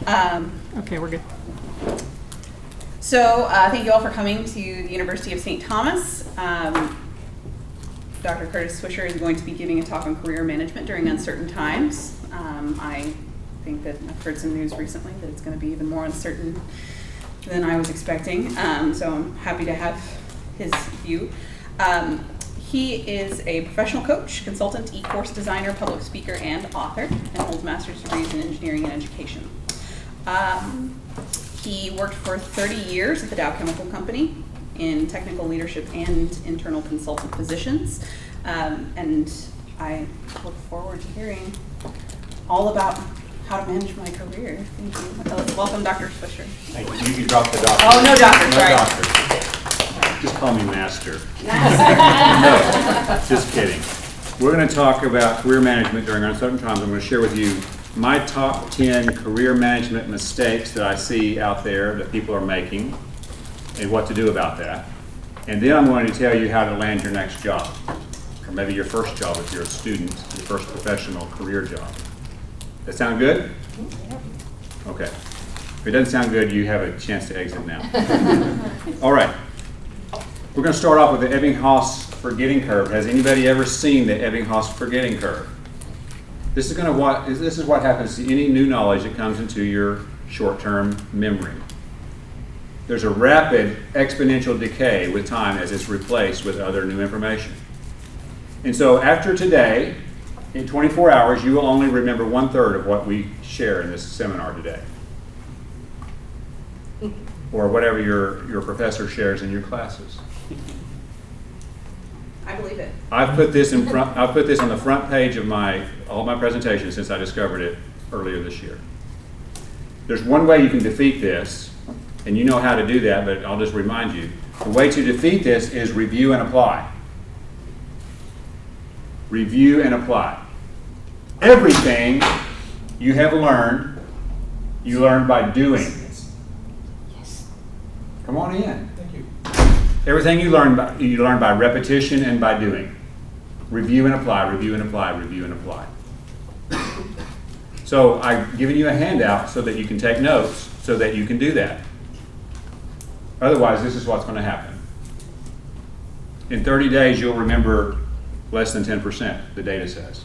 Okay, we're good. So thank you all for coming to the University of St. Thomas. Dr. Curtis Swisher is going to be giving a talk on career management during uncertain times. I think that I've heard some news recently that it's going to be even more uncertain than I was expecting. So I'm happy to have his view. He is a professional coach, consultant, e-course designer, public speaker, and author, and holds master's degrees in engineering and education. He worked for 30 years at the Dow Chemical Company in technical leadership and internal consultant positions. And I look forward to hearing all about how to manage my career. Thank you. Welcome, Dr. Swisher. Thank you. You can drop the doctor. Oh, no doctor, sorry. No doctor. Just call me master. No, just kidding. We're going to talk about career management during uncertain times. I'm going to share with you my top 10 career management mistakes that I see out there that people are making and what to do about that. And then I'm going to tell you how to land your next job, or maybe your first job if you're a student, your first professional career job. That sound good? Okay. If it doesn't sound good, you have a chance to exit now. All right. We're going to start off with the Ebbinghaus forgetting curve. Has anybody ever seen the Ebbinghaus forgetting curve? This is what happens to any new knowledge that comes into your short-term memory. There's a rapid exponential decay with time as it's replaced with other new information. And so after today, in 24 hours, you will only remember 1/3 of what we share in this seminar today. Or whatever your professor shares in your classes. I believe it. I've put this on the front page of all my presentations since I discovered it earlier this year. There's one way you can defeat this, and you know how to do that, but I'll just remind you. The way to defeat this is review and apply. Review and apply. Everything you have learned, you learn by doing. Come on in. Thank you. Everything you learn by repetition and by doing. Review and apply, review and apply, review and apply. So I've given you a handout so that you can take notes so that you can do that. Otherwise, this is what's going to happen. In 30 days, you'll remember less than 10%, the data says.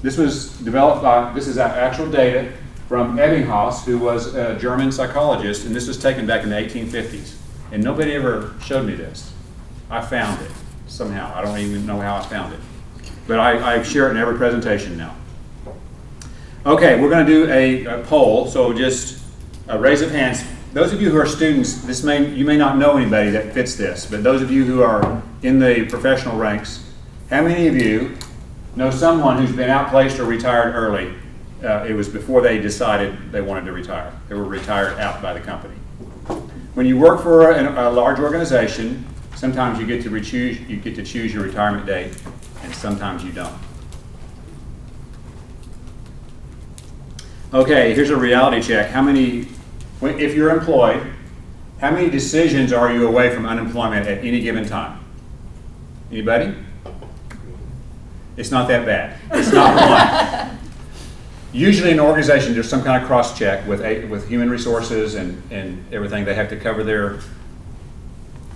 This was developed this is actual data from Ebbinghaus, who was a German psychologist, and this was taken back in the 1850s. And nobody ever showed me this. I found it somehow. I don't even know how I found it. But I share it in every presentation now. Okay, we're going to do a poll, so just a raise of hands. Those of you who are students, you may not know anybody that fits this, but those of you who are in the professional ranks, how many of you know someone who's been outplaced or retired early? It was before they decided they wanted to retire. They were retired out by the company. When you work for a large organization, sometimes you get to choose your retirement date, and sometimes you don't. Okay, here's a reality check. If you're employed, how many decisions are you away from unemployment at any given time? Anybody? It's not that bad. It's not one. Usually in an organization, there's some kind of cross-check with human resources and everything. They have to cover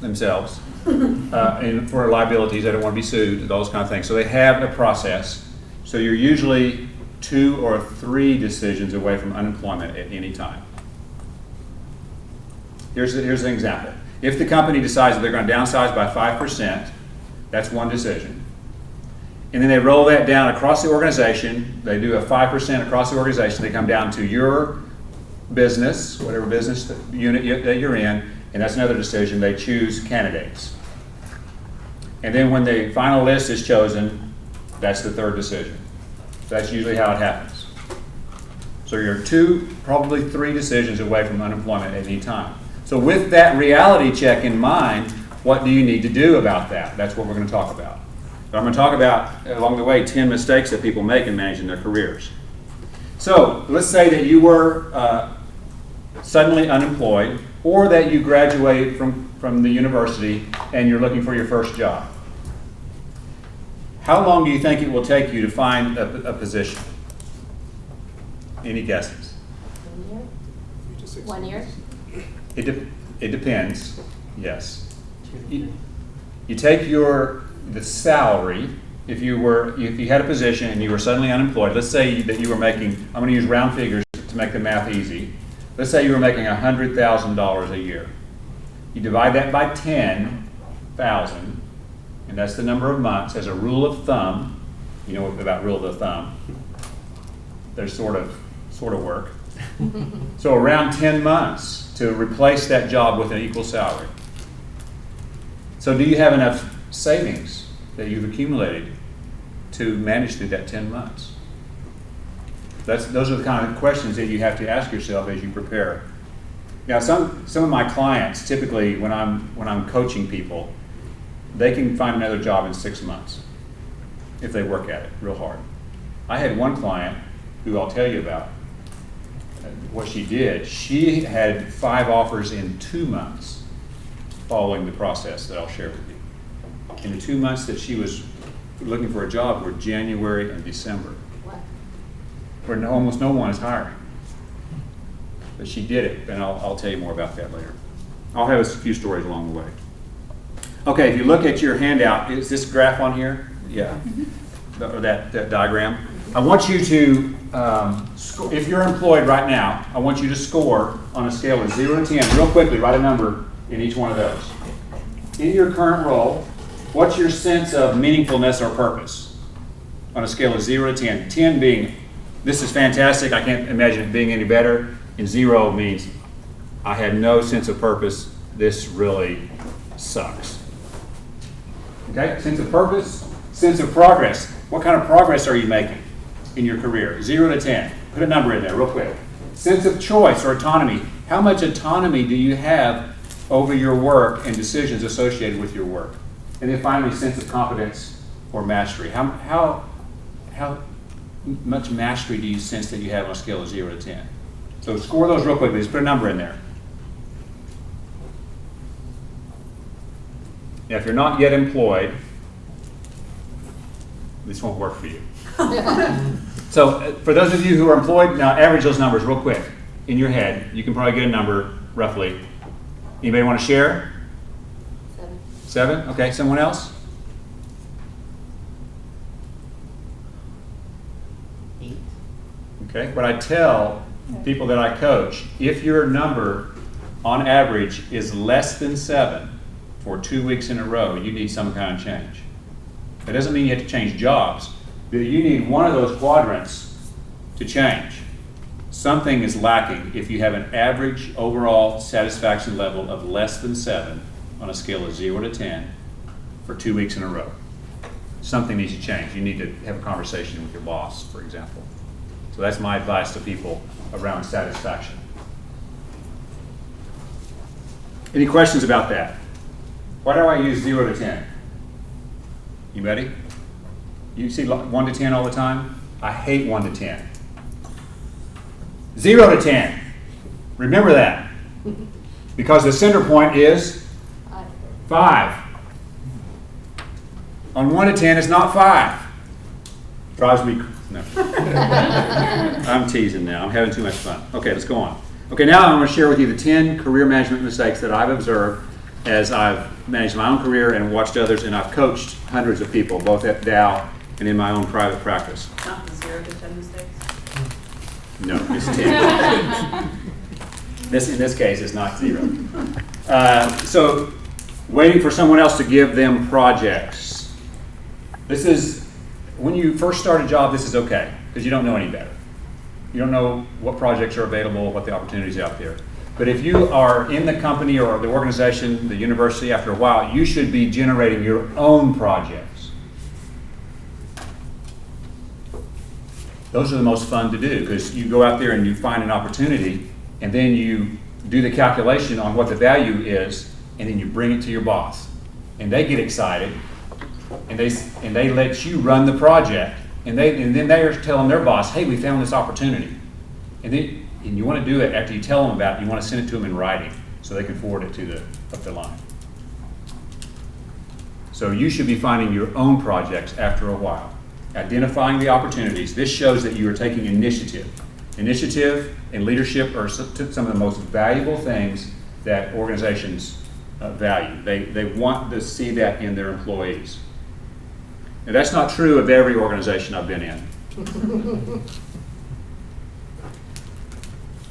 themselves and for liabilities. They don't want to be sued, those kind of things. So they have a process. So you're usually 2 or 3 decisions away from unemployment at any time. Here's an example. If the company decides that they're going to downsize by 5%, that's one decision. And then they roll that down across the organization. They do a 5% across the organization. They come down to your business, whatever business unit that you're in, and that's another decision. They choose candidates. And then when the final list is chosen, that's the 3rd decision. So that's usually how it happens. So you're 2, probably 3 decisions away from unemployment at any time. So with that reality check in mind, what do you need to do about that? That's what we're going to talk about. So I'm going to talk about, along the way, 10 mistakes that people make in managing their careers. So let's say that you were suddenly unemployed, or that you graduated from the university and you're looking for your first job. How long do you think it will take you to find a position? Any guesses? 1 year? It depends, yes. You take the salary, if you had a position and you were suddenly unemployed, let's say that you were making, I'm gonna use round figures to make the math easy. Let's say you were making $100,000 a year. You divide that by 10,000, and that's the number of months as a rule of thumb. You know about rule of thumb. They're sort of work. So around 10 months to replace that job with an equal salary. So do you have enough savings that you've accumulated to manage through that 10 months? Those are the kind of questions that you have to ask yourself as you prepare. Now, some of my clients, typically when I'm coaching people, they can find another job in 6 months if they work at it real hard. I had one client who I'll tell you about what she did. She had 5 offers in 2 months following the process that I'll share with you. In the 2 months that she was looking for a job were January and December. What? Where almost no one is hiring. But she did it, and I'll tell you more about that later. I'll have a few stories along the way. Okay, if you look at your handout, is this graph on here? Yeah, or that diagram. I want you to, if you're employed right now, I want you to score on a scale of 0 to 10, real quickly, write a number in each one of those. In your current role, what's your sense of meaningfulness or purpose? On a scale of 0 to 10. 10 being, this is fantastic, I can't imagine it being any better. And 0 means, I had no sense of purpose, this really sucks. Okay, sense of purpose, sense of progress. What kind of progress are you making in your career? 0 to 10. Put a number in there real quick. Sense of choice or autonomy. How much autonomy do you have over your work and decisions associated with your work? And then finally, sense of competence or mastery. How much mastery do you sense that you have on a scale of 0 to 10? So score those real quickly. Just put a number in there. Now, if you're not yet employed, this won't work for you. So for those of you who are employed, now average those numbers real quick in your head. You can probably get a number roughly. Anybody want to share? 7. 7? Okay, someone else? 8. Okay, what I tell people that I coach, if your number on average is less than 7 for 2 weeks in a row, you need some kind of change. That doesn't mean you have to change jobs, but you need one of those quadrants to change. Something is lacking if you have an average overall satisfaction level of less than 7 on a scale of 0 to 10 for 2 weeks in a row. Something needs to change. You need to have a conversation with your boss, for example. So that's my advice to people around satisfaction. Any questions about that? Why do I use 0 to 10? You ready? You see 1 to 10 all the time? I hate 1 to 10. 0 to 10. Remember that. Because the center point is 5. On 1 to 10, it's not 5. Drives me. No. I'm teasing now. I'm having too much fun. Okay, let's go on. Okay, now I'm going to share with you the 10 career management mistakes that I've observed as I've managed my own career and watched others, and I've coached hundreds of people, both at Dow and in my own private practice. Not the 0 to 10 mistakes. No, it's 10. In this case, it's not 0. So, waiting for someone else to give them projects. This is, when you first start a job, this is okay, because you don't know any better. You don't know what projects are available, what the opportunities are out there. But if you are in the company or the organization, the university, after a while, you should be generating your own projects. Those are the most fun to do, because you go out there and you find an opportunity, and then you do the calculation on what the value is, and then you bring it to your boss. And they get excited, and they let you run the project. And then they are telling their boss, hey, we found this opportunity. And you want to do it after you tell them about it, you want to send it to them in writing so they can forward it to up the line. So you should be finding your own projects after a while. Identifying the opportunities. This shows that you are taking initiative Initiative and leadership are some of the most valuable things that organizations value. They want to see that in their employees. Now, that's not true of every organization I've been in.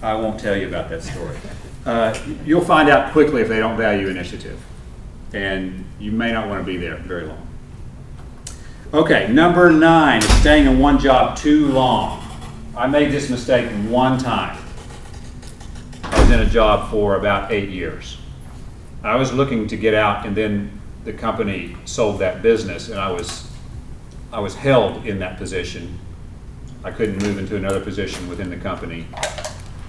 I won't tell you about that story. You'll find out quickly if they don't value initiative, and you may not want to be there very long. Okay, number 9 is staying in one job too long. I made this mistake one time. I was in a job for about 8 years. I was looking to get out, and then the company sold that business, and I was held in that position. I couldn't move into another position within the company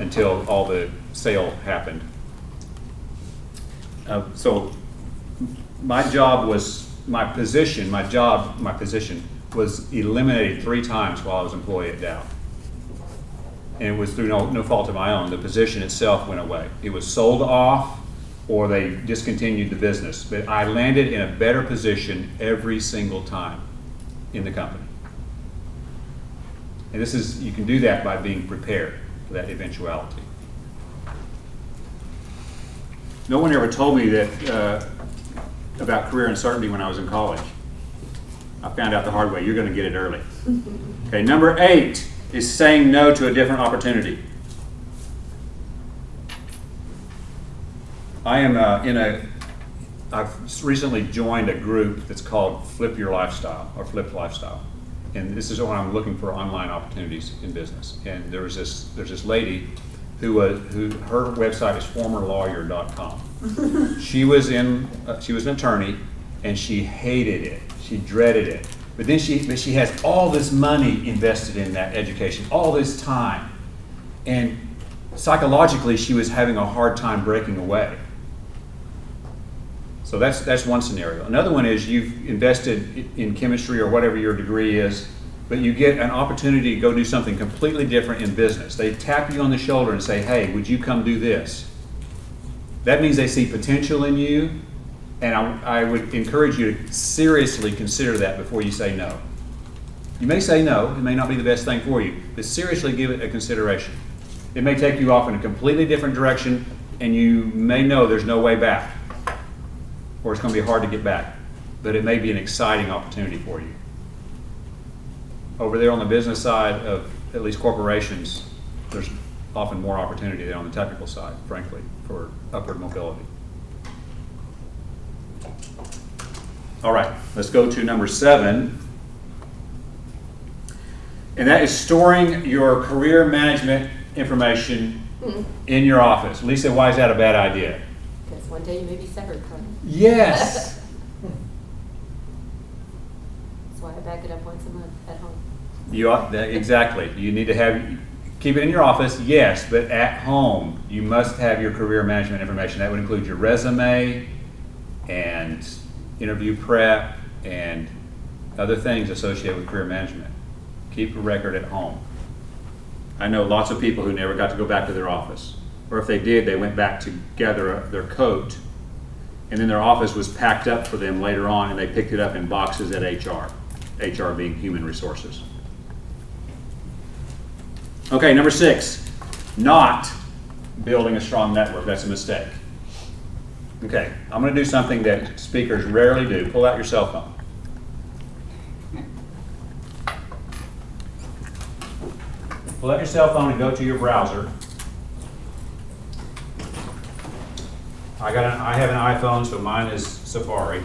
until all the sale happened. So my position was eliminated 3 times while I was employed at Dow. And it was through no fault of my own. The position itself went away. It was sold off, or they discontinued the business. But I landed in a better position every single time in the company. And you can do that by being prepared for that eventuality. No one ever told me that about career uncertainty when I was in college. I found out the hard way. You're going to get it early. Okay, number 8 is saying no to a different opportunity. I've recently joined a group that's called Flip Your Lifestyle, or Flipped Lifestyle. And this is when I'm looking for online opportunities in business. And there's this lady who her website is formerlawyer.com. She was an attorney, and she hated it. She dreaded it. But she has all this money invested in that education, all this time. And psychologically, she was having a hard time breaking away. So that's one scenario. Another one is you've invested in chemistry or whatever your degree is, but you get an opportunity to go do something completely different in business. They tap you on the shoulder and say, hey, would you come do this? That means they see potential in you, and I would encourage you to seriously consider that before you say no. You may say no, it may not be the best thing for you, but seriously give it a consideration. It may take you off in a completely different direction, and you may know there's no way back, or it's going to be hard to get back, but it may be an exciting opportunity for you. Over there on the business side of at least corporations, there's often more opportunity than on the technical side, frankly, for upward mobility. All right, let's go to number 7. And that is storing your career management information in your office. Lisa, why is that a bad idea? Because one day you may be severed from it. Yes. That's why I back it up once a month at home. Exactly. You need to keep it in your office, yes, but at home, you must have your career management information. That would include your resume and interview prep and other things associated with career management. Keep a record at home. I know lots of people who never got to go back to their office. Or if they did, they went back to gather their coat, and then their office was packed up for them later on, and they picked it up in boxes at HR. HR being human resources. Okay, number 6, not building a strong network. That's a mistake. Okay, I'm going to do something that speakers rarely do. Pull out your cell phone. Pull out your cell phone and go to your browser. I have an iPhone, so mine is Safari.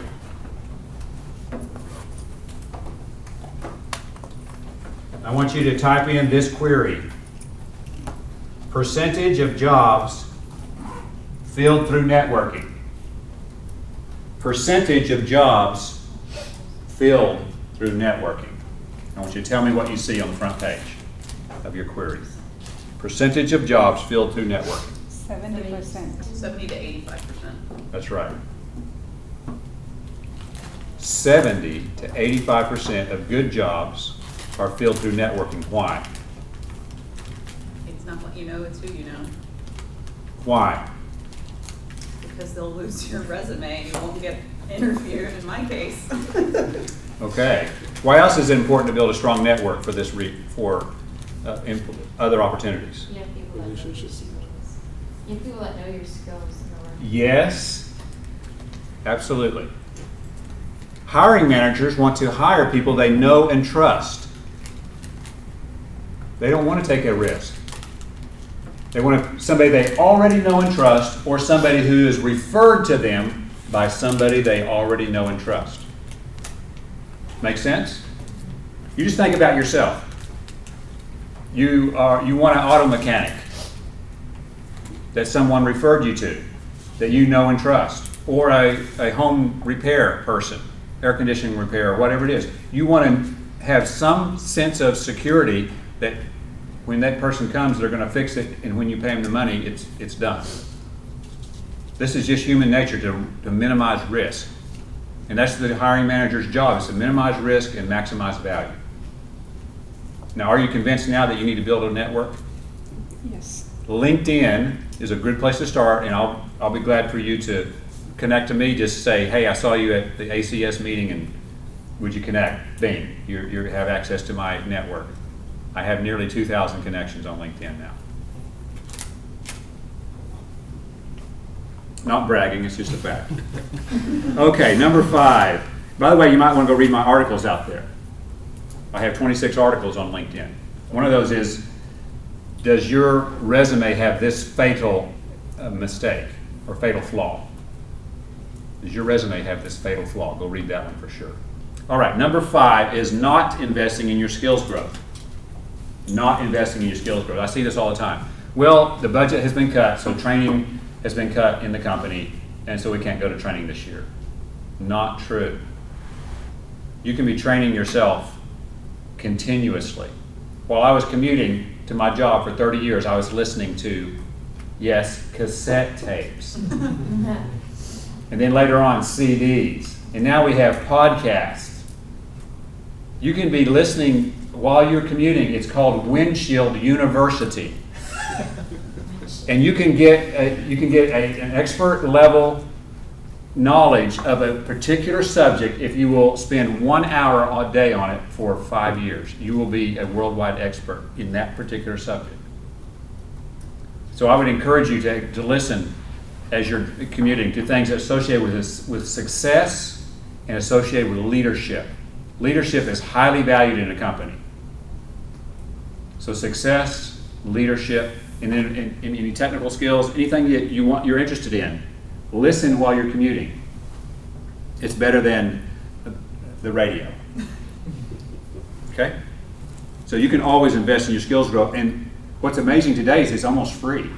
I want you to type in this query. Percentage of jobs filled through networking. Percentage of jobs filled through networking. I want you to tell me what you see on the front page of your query. Percentage of jobs filled through networking. 70%. 70 to 85%. That's right. 70 to 85% of good jobs are filled through networking. Why? It's not what you know, it's who you know. Why? Because they'll lose your resume and you won't get interviewed in my case. Okay. Why else is it important to build a strong network for this other opportunities. You have people that know your skills. You have people that know your skills. Yes, absolutely. Hiring managers want to hire people they know and trust. They don't want to take a risk. They want somebody they already know and trust, or somebody who is referred to them by somebody they already know and trust. Make sense? You just think about yourself. You want an auto mechanic that someone referred you to, that you know and trust, or a home repair person, air conditioning repair, or whatever it is. You want to have some sense of security that when that person comes, they're going to fix it, and when you pay them the money, it's done. This is just human nature to minimize risk. And that's the hiring manager's job, is to minimize risk and maximize value. Now, are you convinced now that you need to build a network? Yes. LinkedIn is a good place to start, and I'll be glad for you to connect to me. Just say, hey, I saw you at the ACS meeting, and would you connect? Bing, you have access to my network. I have nearly 2,000 connections on LinkedIn now. Not bragging, it's just a fact. Okay, number 5. By the way, you might want to go read my articles out there. I have 26 articles on LinkedIn. One of those is, does your resume have this fatal mistake or fatal flaw? Does your resume have this fatal flaw? Go read that one for sure. All right, number 5 is not investing in your skills growth. Not investing in your skills growth. I see this all the time. Well, the budget has been cut, so training has been cut in the company, and so we can't go to training this year. Not true. You can be training yourself continuously. While I was commuting to my job for 30 years, I was listening to, yes, cassette tapes. And then later on, CDs. And now we have podcasts. You can be listening while you're commuting. It's called Windshield University. And you can get an expert level knowledge of a particular subject if you will spend 1 hour a day on it for 5 years. You will be a worldwide expert in that particular subject. So I would encourage you to listen as you're commuting to things associated with success and associated with leadership. Leadership is highly valued in a company. So success, leadership, and then in any technical skills, anything that you're interested in, listen while you're commuting. It's better than the radio. Okay? So you can always invest in your skills growth. And what's amazing today is it's almost free.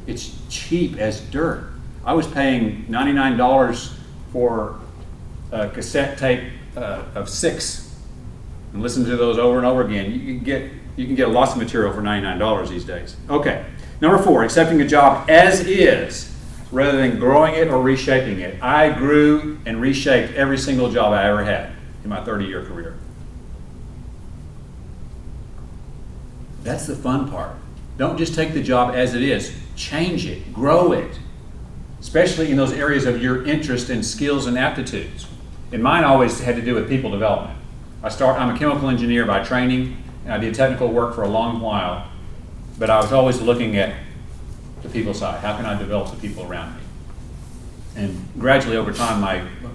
It's cheap as dirt. I was paying $99 for a cassette tape of 6 and listen to those over and over again. You can get lots of material for $99 these days. Okay, number 4, accepting a job as is rather than growing it or reshaping it. I grew and reshaped every single job I ever had in my 30-year career. That's the fun part. Don't just take the job as it is. Change it, grow it, especially in those areas of your interest and skills and aptitudes. And mine always had to do with people development. I'm a chemical engineer by training, and I did technical work for a long while, but I was always looking at the people side. How can I develop the people around me? And gradually over time,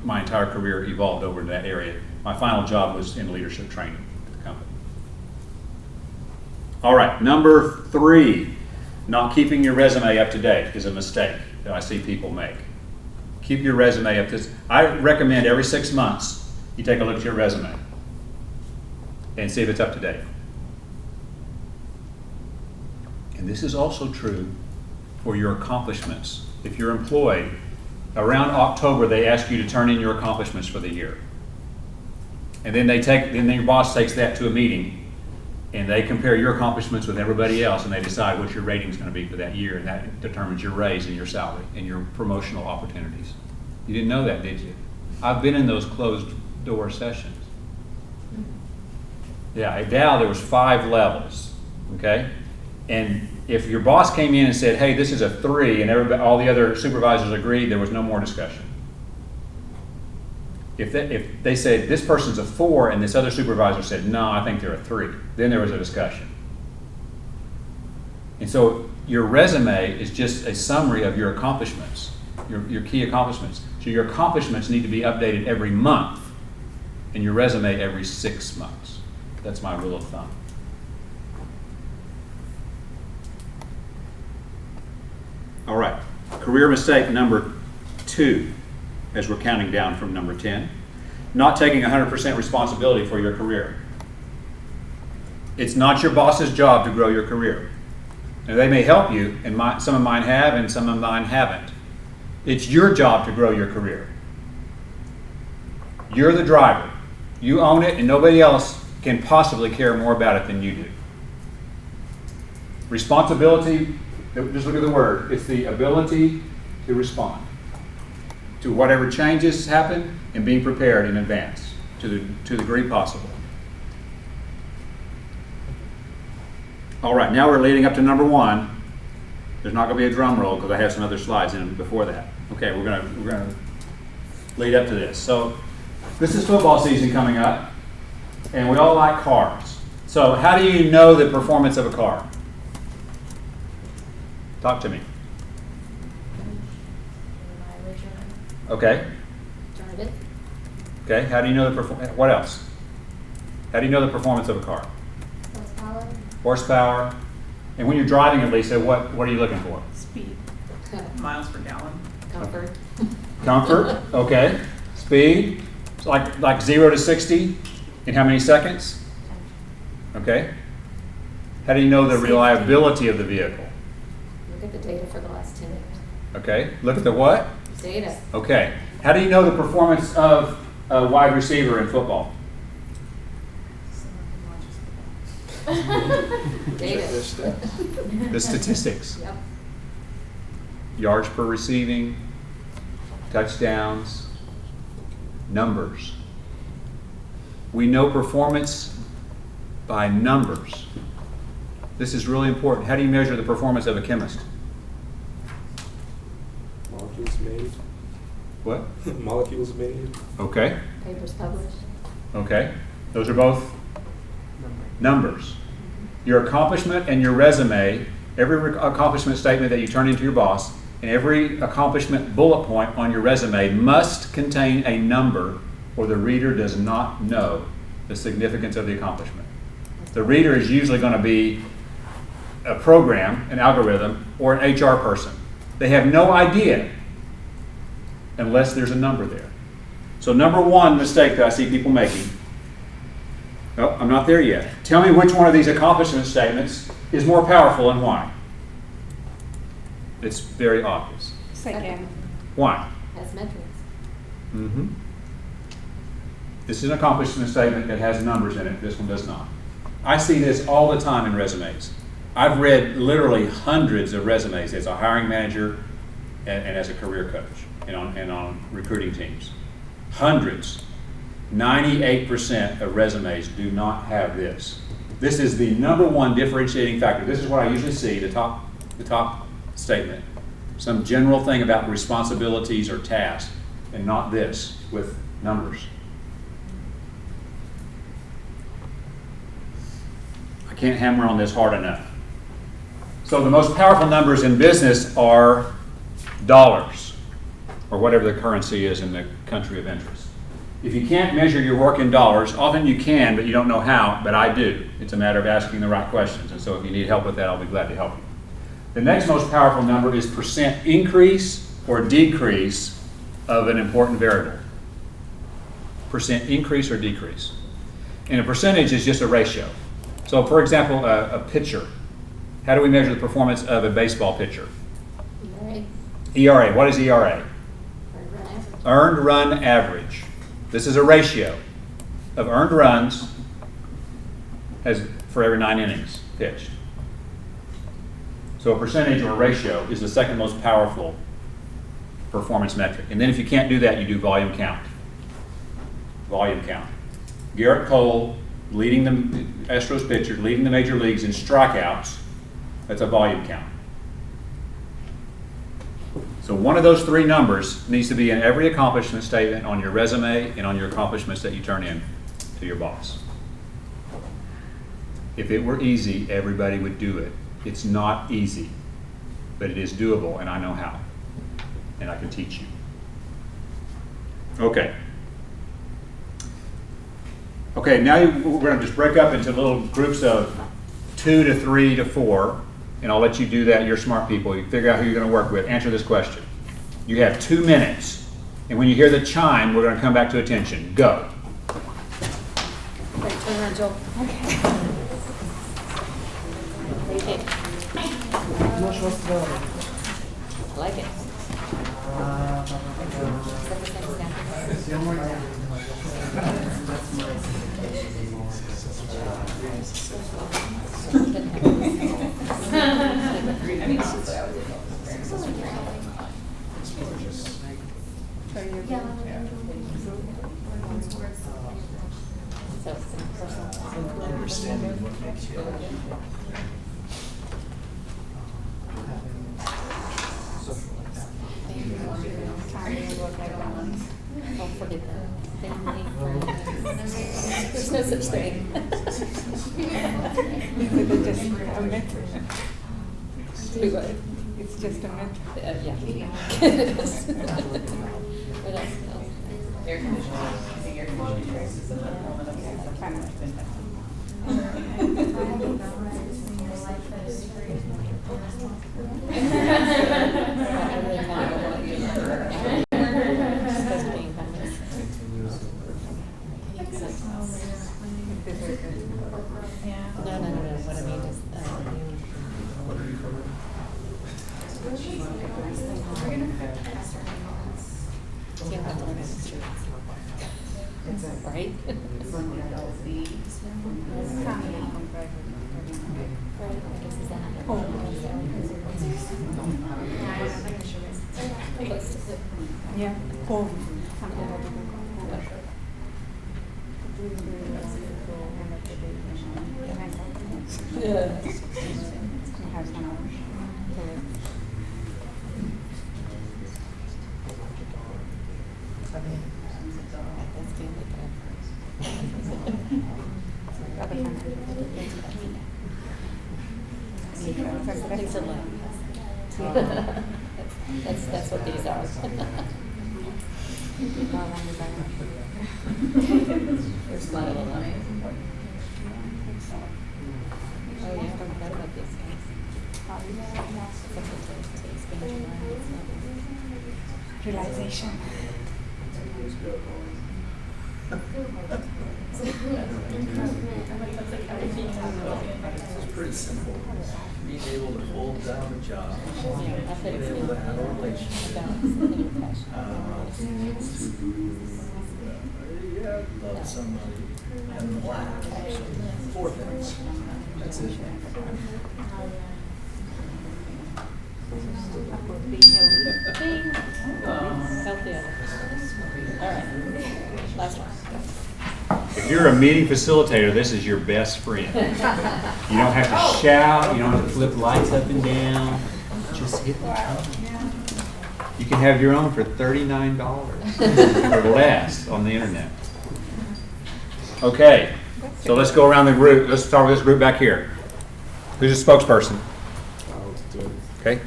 my entire career evolved over to that area. My final job was in leadership training at the company. All right, number 3, not keeping your resume up to date is a mistake that I see people make. Keep your resume up to date. I recommend every 6 months you take a look at your resume and see if it's up to date. And this is also true for your accomplishments. If you're employed, around October they ask you to turn in your accomplishments for the year. And then your boss takes that to a meeting and they compare your accomplishments with everybody else and they decide what your rating is going to be for that year, and that determines your raise and your salary and your promotional opportunities. You didn't know that, did you? I've been in those closed door sessions. Yeah, at Dow there was 5 levels, okay? And if your boss came in and said, hey, this is a 3, and all the other supervisors agreed, there was no more discussion. If they said, this person's a 4, and this other supervisor said, no, I think they're a 3, then there was a discussion. And so your resume is just a summary of your accomplishments, your key accomplishments. So your accomplishments need to be updated every month, and your resume every 6 months. That's my rule of thumb. All right, career mistake number 2, as we're counting down from number 10. Not taking 100% responsibility for your career. It's not your boss's job to grow your career. Now, they may help you, and some of mine have, and some of mine haven't. It's your job to grow your career. You're the driver. You own it, and nobody else can possibly care more about it than you do. Responsibility, just look at the word. It's the ability to respond to whatever changes happen and being prepared in advance to the degree possible. All right, now we're leading up to number 1. There's not going to be a drum roll because I have some other slides in before that. Okay, we're going to lead up to this. So this is football season coming up, and we all like cars. So how do you know the performance of a car? Talk to me. Mileage on Okay. it. Drive it. Okay. How do you know the what else? How do you know the performance of a car? Horsepower. Horsepower. And when you're driving it, Lisa, what are you looking for? Speed, miles per gallon. Comfort. Comfort. Okay. Speed. It's like 0 to 60 in how many seconds? Okay. How do you know the Safety. reliability of the vehicle? Look at the data for the last 10 years. Okay. Look at the what? Data. Okay. How do you know the performance of a wide receiver in football? Data. The statistics. Yep. Yards per receiving, touchdowns, numbers. We know performance by numbers. This is really important. How do you measure the performance of a chemist? Molecules made. What? Molecules made. Okay. Papers published. Okay. Those are both numbers. Your accomplishment and your resume, every accomplishment statement that you turn into your boss, and every accomplishment bullet point on your resume must contain a number, or the reader does not know the significance of the accomplishment. The reader is usually going to be a program, an algorithm, or an HR person. They have no idea unless there's a number there. So number 1 mistake that I see people making, oh, I'm not there yet. Tell me which one of these accomplishment statements is more powerful and why. It's very obvious. Second. Why? Has metrics. Mm-hmm. This is an accomplishment statement that has numbers in it. This one does not. I see this all the time in resumes. I've read literally hundreds of resumes as a hiring manager and as a career coach and on recruiting teams. Hundreds. 98% of resumes do not have this. This is the number 1 differentiating factor. This is what I usually see, the top statement. Some general thing about responsibilities or tasks, and not this with numbers. I can't hammer on this hard enough. So the most powerful numbers in business are dollars, or whatever the currency is in the country of interest. If you can't measure your work in dollars, often you can, but you don't know how, but I do. It's a matter of asking the right questions, and so if you need help with that, I'll be glad to help you. The next most powerful number is percent increase or decrease of an important variable. Percent increase or decrease. And a percentage is just a ratio. So for example, a pitcher. How do we measure the performance of a baseball pitcher? ERA. ERA. What is ERA? Earned run average. Earned run average. This is a ratio of earned runs for every 9 innings pitched. So a percentage or a ratio is the second most powerful performance metric. And then if you can't do that, you do volume count. Volume count. Garrett Cole, leading the Astros pitcher, leading the major leagues in strikeouts, that's a volume count. So one of those 3 numbers needs to be in every accomplishment statement on your resume and on your accomplishments that you turn in to your boss. If it were easy, everybody would do it. It's not easy, but it is doable, and I know how, and I can teach you. Okay. Okay, now we're going to just break up into little groups of 2 to 3 to 4, and I'll let you do that. You're smart people. You figure out who you're going to work with. Answer this question. You have 2 minutes, and when you hear the chime, we're going to come back to attention. Go. Wait, turn around, Joel. Okay. I like it. Understanding what makes you Don't forget that. Family, friends. There's no such thing. It's just a myth. Yeah. What else? Air conditioning. Using air conditioning is an element of No. What I mean is, you don't have to learn history. Right? Yeah. Home. Things are like, that's what these are. There's a lot of them. Oh yeah, I forgot about these guys. Realization. It's pretty simple. Being able to hold down a job, Yeah, I think being able to have a relationship, about love somebody, and laugh. So 4 things. That's it. healthy. All right, last one. If you're a meeting facilitator, this is your best friend. You don't have to shout, you don't have to flip lights up and down. Just hit the button. You can have your own for $39 or less on the internet. Okay, so let's go around the group. Let's start with this group back here. Who's a spokesperson? I'll do it. Okay.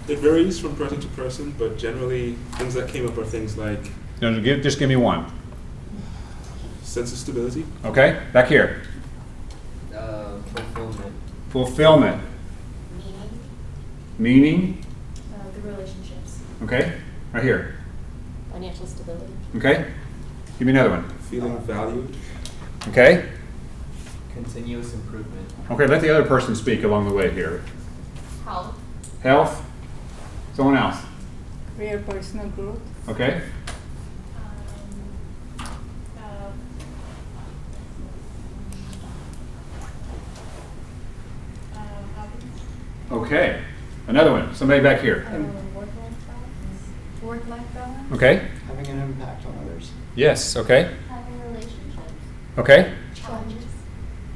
It varies from person to person, but generally things that came up are things like No, just give me one. sense of stability, Okay, back here. Fulfillment. Fulfillment. Meaning. The relationships. Okay, right here. Financial stability. Okay, give me another one. feeling valued, Okay. Continuous improvement. Okay, let the other person speak along the way here. Health. Health. Someone else. Career personal growth. Okay. Okay. Another one. Somebody back here. Work-life balance. Okay. Having an impact on others. Yes. Okay. Having relationships. Okay. Challenges.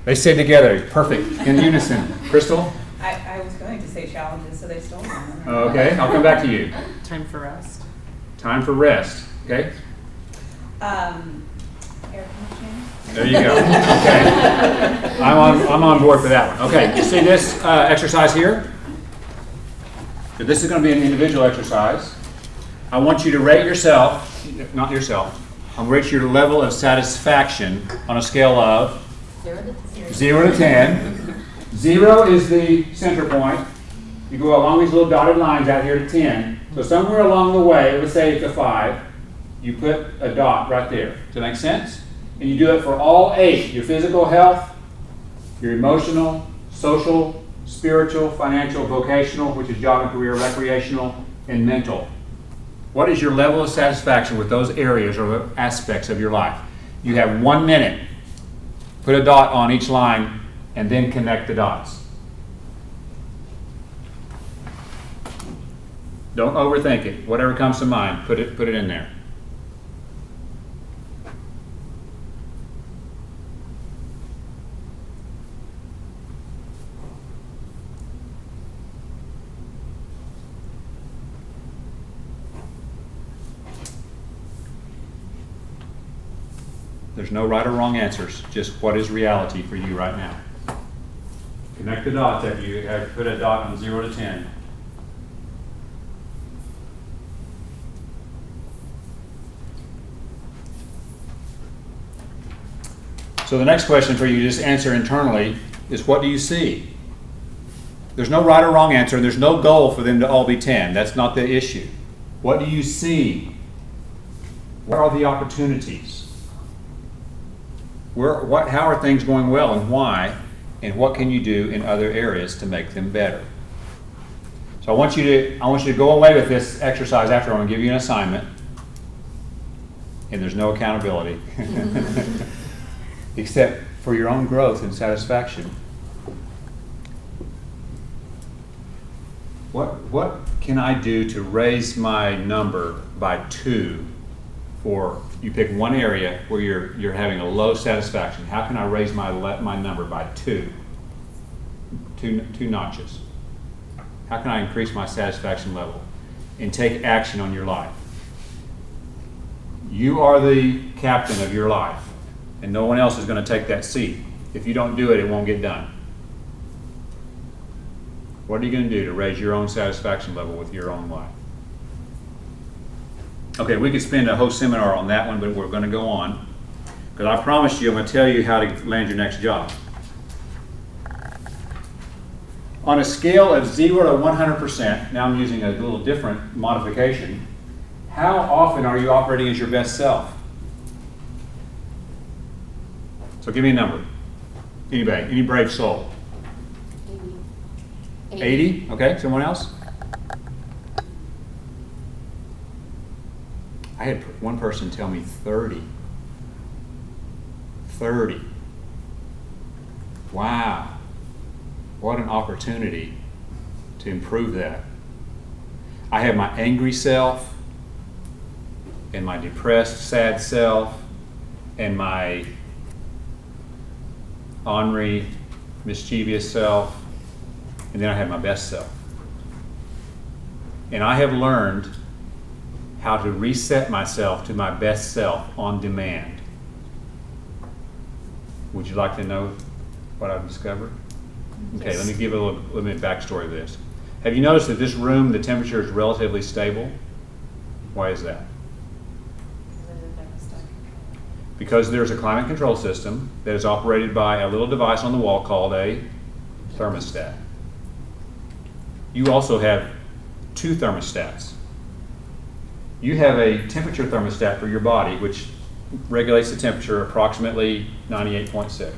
They say together. Perfect. In unison. Crystal. I was going to say challenges, so they stole mine. Okay. I'll come back to you. Time for rest. Time for rest. Okay. Air conditioning. There you go. Okay. I'm on board for that one. Okay, you see this exercise here? So this is going to be an individual exercise. I want you to rate yourself, not yourself, I'm going to rate your level of satisfaction on a scale of 0 to 10. 0 is the center point. You go along these little dotted lines out here to 10. So somewhere along the way, let's say it's a 5, you put a dot right there. Does that make sense? And you do it for all 8. Your physical health, your emotional, social, spiritual, financial, vocational, which is job and career, recreational, and mental. What is your level of satisfaction with those areas or aspects of your life? You have 1 minute. Put a dot on each line and then connect the dots. Don't overthink it. Whatever comes to mind, put it in there. There's no right or wrong answers, just what is reality for you right now. Connect the dots after you have put a dot on 0 to 10. So the next question for you to just answer internally is, what do you see? There's no right or wrong answer, and there's no goal for them to all be 10. That's not the issue. What do you see? What are the opportunities? How are things going well and why? And what can you do in other areas to make them better? So I want you to go away with this exercise after. I'm going to give you an assignment. And there's no accountability. Except for your own growth and satisfaction. What can I do to raise my number by 2? Or you pick one area where you're having a low satisfaction. How can I raise my number by 2 notches? How can I increase my satisfaction level and take action on your life? You are the captain of your life, and no one else is going to take that seat. If you don't do it, it won't get done. What are you going to do to raise your own satisfaction level with your own life? Okay, we could spend a whole seminar on that one, but we're going to go on. Because I promised you, I'm going to tell you how to land your next job. On a scale of 0 to 100%, now I'm using a little different modification, how often are you operating as your best self? So give me a number. Anybody, any brave soul? 80? Okay, someone else? I had one person tell me 30. 30. Wow. What an opportunity to improve that. I have my angry self and my depressed, sad self and my ornery, mischievous self, and then I have my best self. And I have learned how to reset myself to my best self on demand. Would you like to know what I've discovered? Okay, Yes. let me give a little bit of backstory of this. Have you noticed that this room, the temperature is relatively stable? Why is that? Because there's a climate control system that is operated by a little device on the wall called a thermostat. You also have 2 thermostats. You have a temperature thermostat for your body, which regulates the temperature approximately 98.6.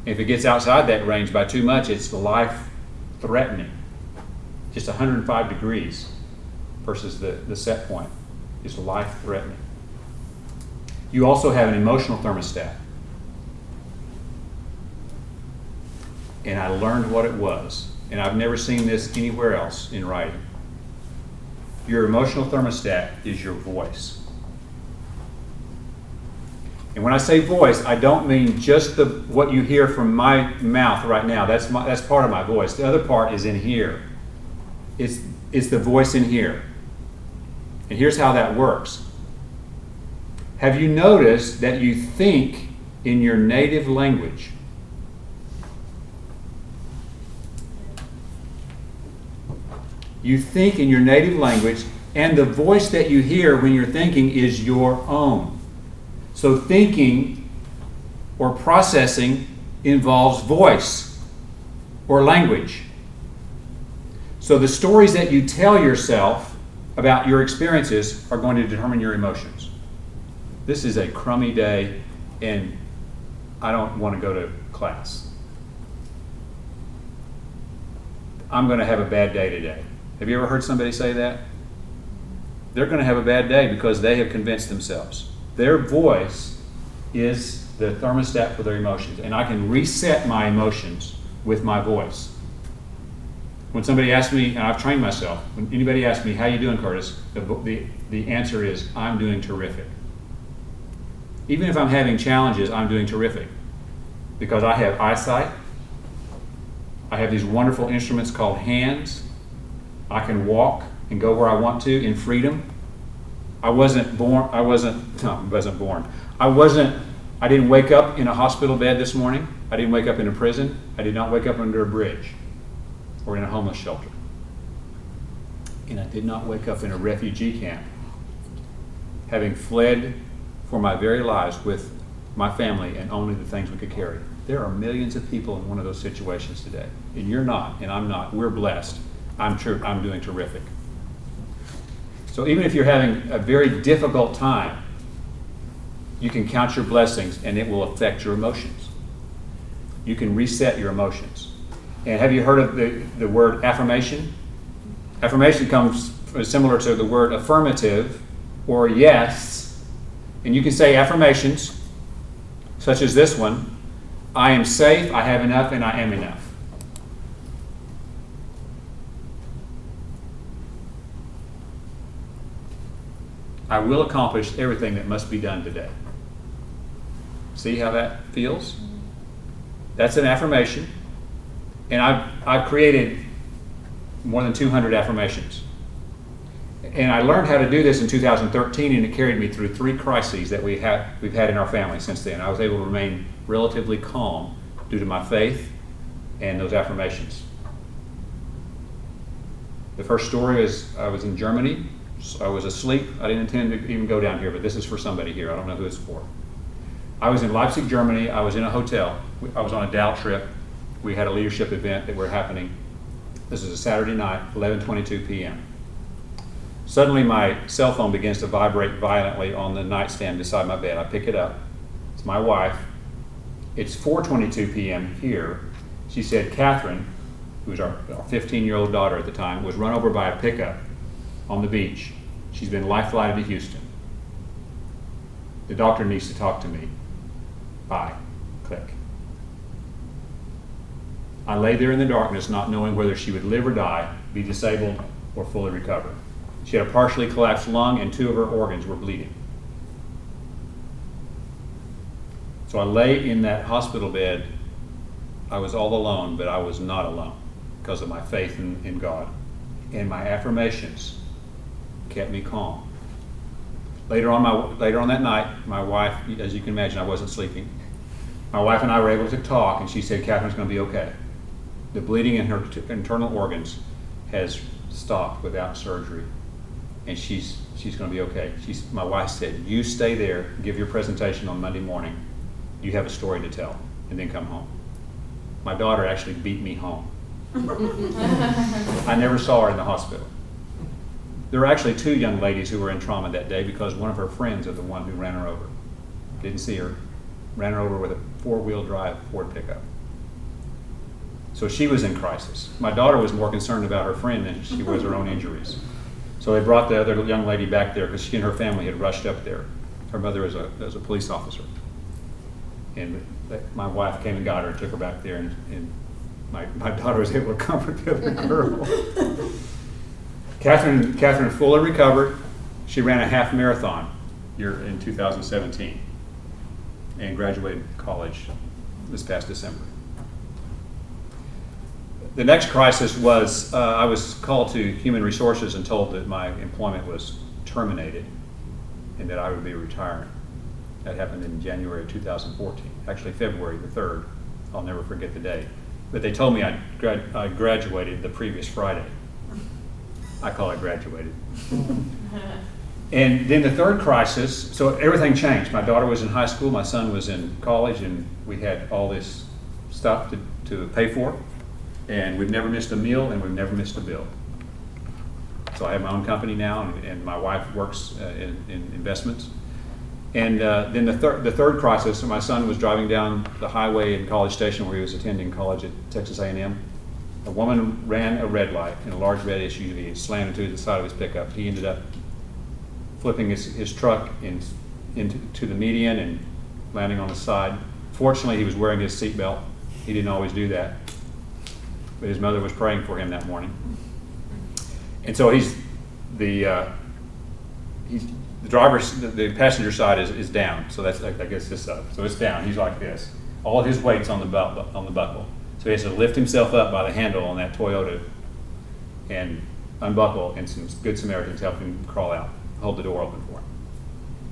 If it gets outside that range by too much, it's life-threatening. Just 105 degrees versus the set point is life-threatening. You also have an emotional thermostat. And I learned what it was. And I've never seen this anywhere else in writing. Your emotional thermostat is your voice. And when I say voice, I don't mean just what you hear from my mouth right now. That's part of my voice. The other part is in here. It's the voice in here. And here's how that works. Have you noticed that you think in your native language. You think in your native language, and the voice that you hear when you're thinking is your own. So thinking or processing involves voice or language. So the stories that you tell yourself about your experiences are going to determine your emotions. This is a crummy day, and I don't want to go to class. I'm going to have a bad day today. Have you ever heard somebody say that? They're going to have a bad day because they have convinced themselves. Their voice is the thermostat for their emotions, and I can reset my emotions with my voice. When somebody asks me, and I've trained myself, when anybody asks me, how you doing, Curtis? The answer is, I'm doing terrific. Even if I'm having challenges, I'm doing terrific. Because I have eyesight. I have these wonderful instruments called hands. I can walk and go where I want to in freedom. I didn't wake up in a hospital bed this morning. I didn't wake up in a prison. I did not wake up under a bridge or in a homeless shelter. And I did not wake up in a refugee camp, having fled for my very lives with my family and only the things we could carry. There are millions of people in one of those situations today. And you're not, and I'm not. We're blessed. I'm doing terrific. So even if you're having a very difficult time, you can count your blessings and it will affect your emotions. You can reset your emotions. And have you heard of the word affirmation? Affirmation comes similar to the word affirmative or yes. And you can say affirmations such as this one: I am safe, I have enough, and I am enough. I will accomplish everything that must be done today. See how that feels? That's an affirmation. And I've created more than 200 affirmations. And I learned how to do this in 2013, and it carried me through 3 crises that we've had in our family since then. I was able to remain relatively calm due to my faith and those affirmations. The first story is I was in Germany. I was asleep. I didn't intend to even go down here, but this is for somebody here. I don't know who it's for. I was in Leipzig, Germany. I was in a hotel. I was on a Dow trip. We had a leadership event that were happening. This is a Saturday night, 11:22 p.m. Suddenly my cell phone begins to vibrate violently on the nightstand beside my bed. I pick it up. It's my wife. It's 4:22 p.m. here. She said, Catherine, who was our 15-year-old daughter at the time, was run over by a pickup on the beach. She's been life-flighted to Houston. The doctor needs to talk to me. Bye. Click. I lay there in the darkness, not knowing whether she would live or die, be disabled, or fully recover. She had a partially collapsed lung, and 2 of her organs were bleeding. So I lay in that hospital bed. I was all alone, but I was not alone because of my faith in God. And my affirmations kept me calm. Later on that night, my wife, as you can imagine, I wasn't sleeping. My wife and I were able to talk, and she said, Catherine's going to be okay. The bleeding in her internal organs has stopped without surgery, and she's going to be okay. My wife said, you stay there, give your presentation on Monday morning. You have a story to tell, and then come home. My daughter actually beat me home. I never saw her in the hospital. There were actually 2 young ladies who were in trauma that day because one of her friends is the one who ran her over. Didn't see her. Ran her over with a 4-wheel drive Ford pickup. So she was in crisis. My daughter was more concerned about her friend than she was her own injuries. So they brought the other young lady back there because she and her family had rushed up there. Her mother was a police officer. And my wife came and got her and took her back there, and my daughter was able to comfort the other girl. Catherine fully recovered. She ran a half marathon in 2017 and graduated college this past December. The next crisis was I was called to Human Resources and told that my employment was terminated and that I would be retiring. That happened in January of 2014, actually February the 3rd. I'll never forget the day. But they told me I graduated the previous Friday. I call it graduated. And then the third crisis, so everything changed. My daughter was in high school, my son was in college, and we had all this stuff to pay for. And we've never missed a meal, and we've never missed a bill. So I have my own company now, and my wife works in investments. And then the third crisis, my son was driving down the highway in College Station where he was attending college at Texas A&M. A woman ran a red light in a large red SUV and slammed into the side of his pickup. He ended up flipping his truck into the median and landing on the side. Fortunately, he was wearing his seatbelt. He didn't always do that. But his mother was praying for him that morning. And so the passenger side is down. So that's, I guess, this side. So it's down. He's like this. All of his weight's on the buckle. So he has to lift himself up by the handle on that Toyota and unbuckle, and some good Samaritans helped him crawl out, hold the door open for him.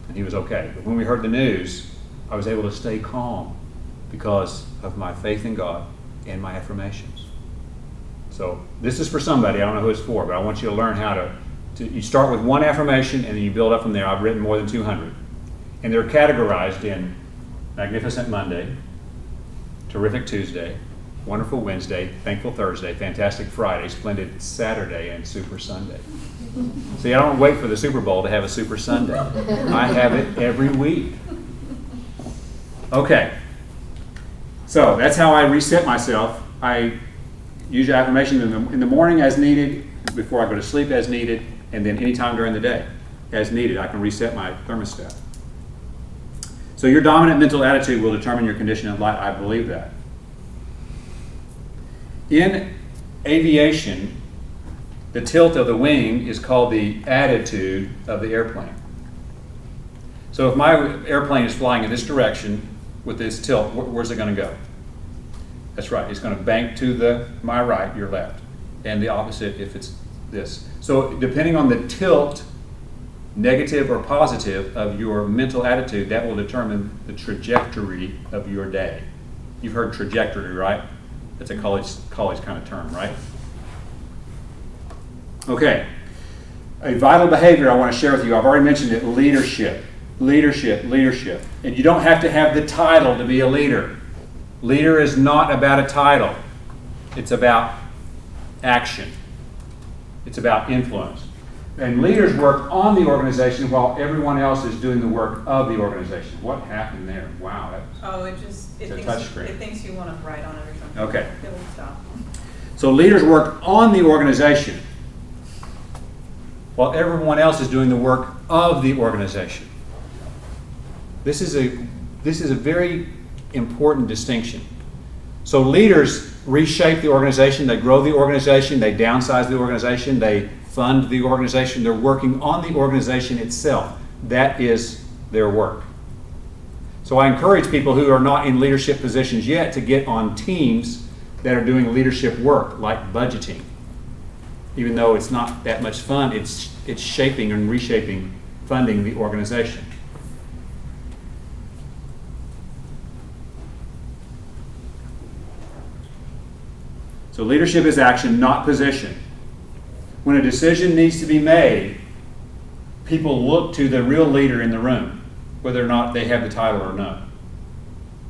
And he was okay. But when we heard the news, I was able to stay calm because of my faith in God and my affirmations. So this is for somebody. I don't know who it's for, but I want you to learn how you start with one affirmation and then you build up from there. I've written more than 200. And they're categorized in Magnificent Monday, Terrific Tuesday, Wonderful Wednesday, Thankful Thursday, Fantastic Friday, Splendid Saturday, and Super Sunday. See, I don't wait for the Super Bowl to have a Super Sunday. I have it every week. Okay. So that's how I reset myself. I use affirmation in the morning as needed, before I go to sleep as needed, and then anytime during the day as needed. I can reset my thermostat. So your dominant mental attitude will determine your condition in life. I believe that. In aviation, the tilt of the wing is called the attitude of the airplane. So if my airplane is flying in this direction with this tilt, where's it going to go? That's right, it's going to bank to my right, your left, and the opposite if it's this. So depending on the tilt, negative or positive, of your mental attitude, that will determine the trajectory of your day. You've heard trajectory, right? That's a college kind of term, right? Okay. A vital behavior I want to share with you, I've already mentioned it, leadership. Leadership. And you don't have to have the title to be a leader. Leader is not about a title. It's about action. It's about influence. And leaders work on the organization while everyone else is doing the work of the organization. What happened there? Wow. It thinks you want to write on it or something. Okay. It will stop. So leaders work on the organization while everyone else is doing the work of the organization. This is a very important distinction. So leaders reshape the organization, they grow the organization, they downsize the organization, they fund the organization, they're working on the organization itself. That is their work. So I encourage people who are not in leadership positions yet to get on teams that are doing leadership work, like budgeting. Even though it's not that much fun, it's shaping and reshaping, funding the organization. So leadership is action, not position. When a decision needs to be made, people look to the real leader in the room, whether or not they have the title or not.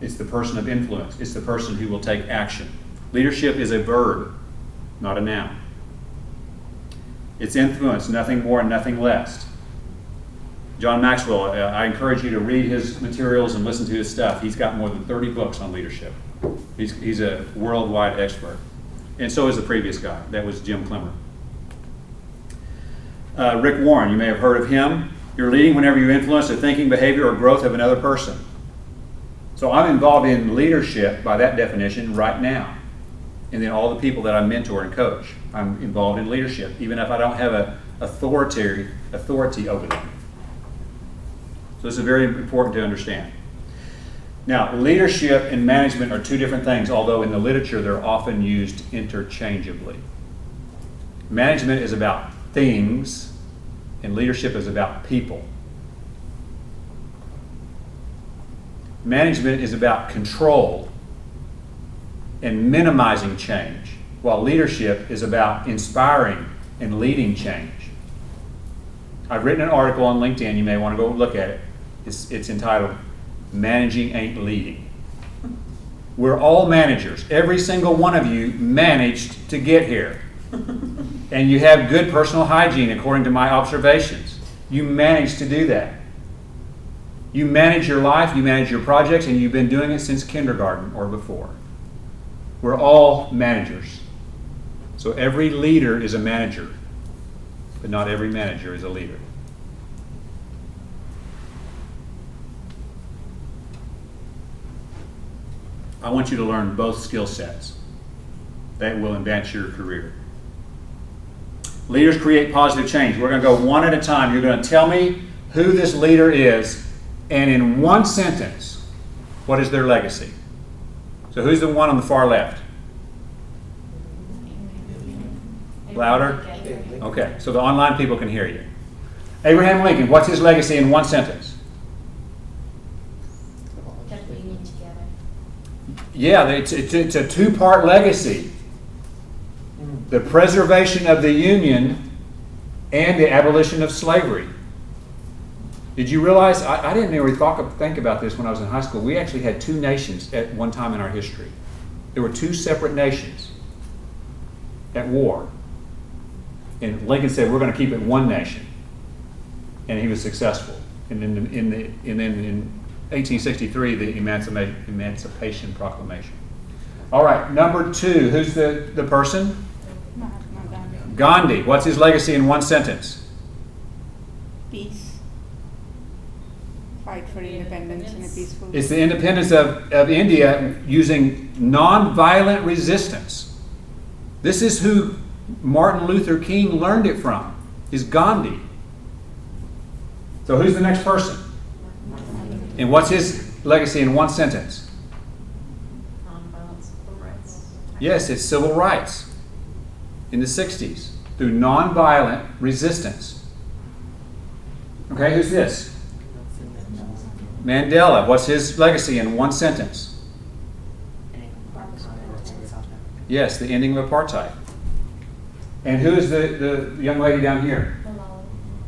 It's the person of influence. It's the person who will take action. Leadership is a verb, not a noun. It's influence, nothing more and nothing less. John Maxwell, I encourage you to read his materials and listen to his stuff. He's got more than 30 books on leadership. He's a worldwide expert. And so is the previous guy. That was Jim Clemmer. Rick Warren, you may have heard of him. You're leading whenever you influence the thinking, behavior, or growth of another person. So I'm involved in leadership by that definition right now. And then all the people that I mentor and coach, I'm involved in leadership, even if I don't have an authority over them. So this is very important to understand. Now, leadership and management are two different things, although in the literature they're often used interchangeably. Management is about things, and leadership is about people. Management is about control and minimizing change, while leadership is about inspiring and leading change. I've written an article on LinkedIn, you may want to go look at it. It's entitled, Managing Ain't Leading. We're all managers. Every single one of you managed to get here. And you have good personal hygiene according to my observations. You managed to do that. You manage your life, you manage your projects, and you've been doing it since kindergarten or before. We're all managers. So every leader is a manager, but not every manager is a leader. I want you to learn both skill sets that will advance your career. Leaders create positive change. We're going to go one at a time. You're going to tell me who this leader is, and in one sentence, what is their legacy? So who's the one on the far left? Louder? Okay, so the online people can hear you. Abraham Lincoln, what's his legacy in one sentence? Kept the union together. Yeah, it's a two-part legacy. The preservation of the Union and the abolition of slavery. Did you realize, I didn't really think about this when I was in high school. We actually had two nations at one time in our history. There were two separate nations at war. And Lincoln said, we're going to keep it one nation. And he was successful. And then in 1863, the Emancipation Proclamation. All right, number two, who's the person? Mahatma Gandhi. Gandhi. What's his legacy in one sentence? Peace. Fight for independence in a peaceful way. It's the independence of India using nonviolent resistance. This is who Martin Luther King learned it from, is Gandhi. So who's the next person? And what's his legacy in one sentence? Nonviolent civil rights. Yes, it's civil rights in the 60s through nonviolent resistance. Okay, who's this? Mandela. What's his legacy in one sentence? Yes, the ending of apartheid. And who is the young lady down here? Malala.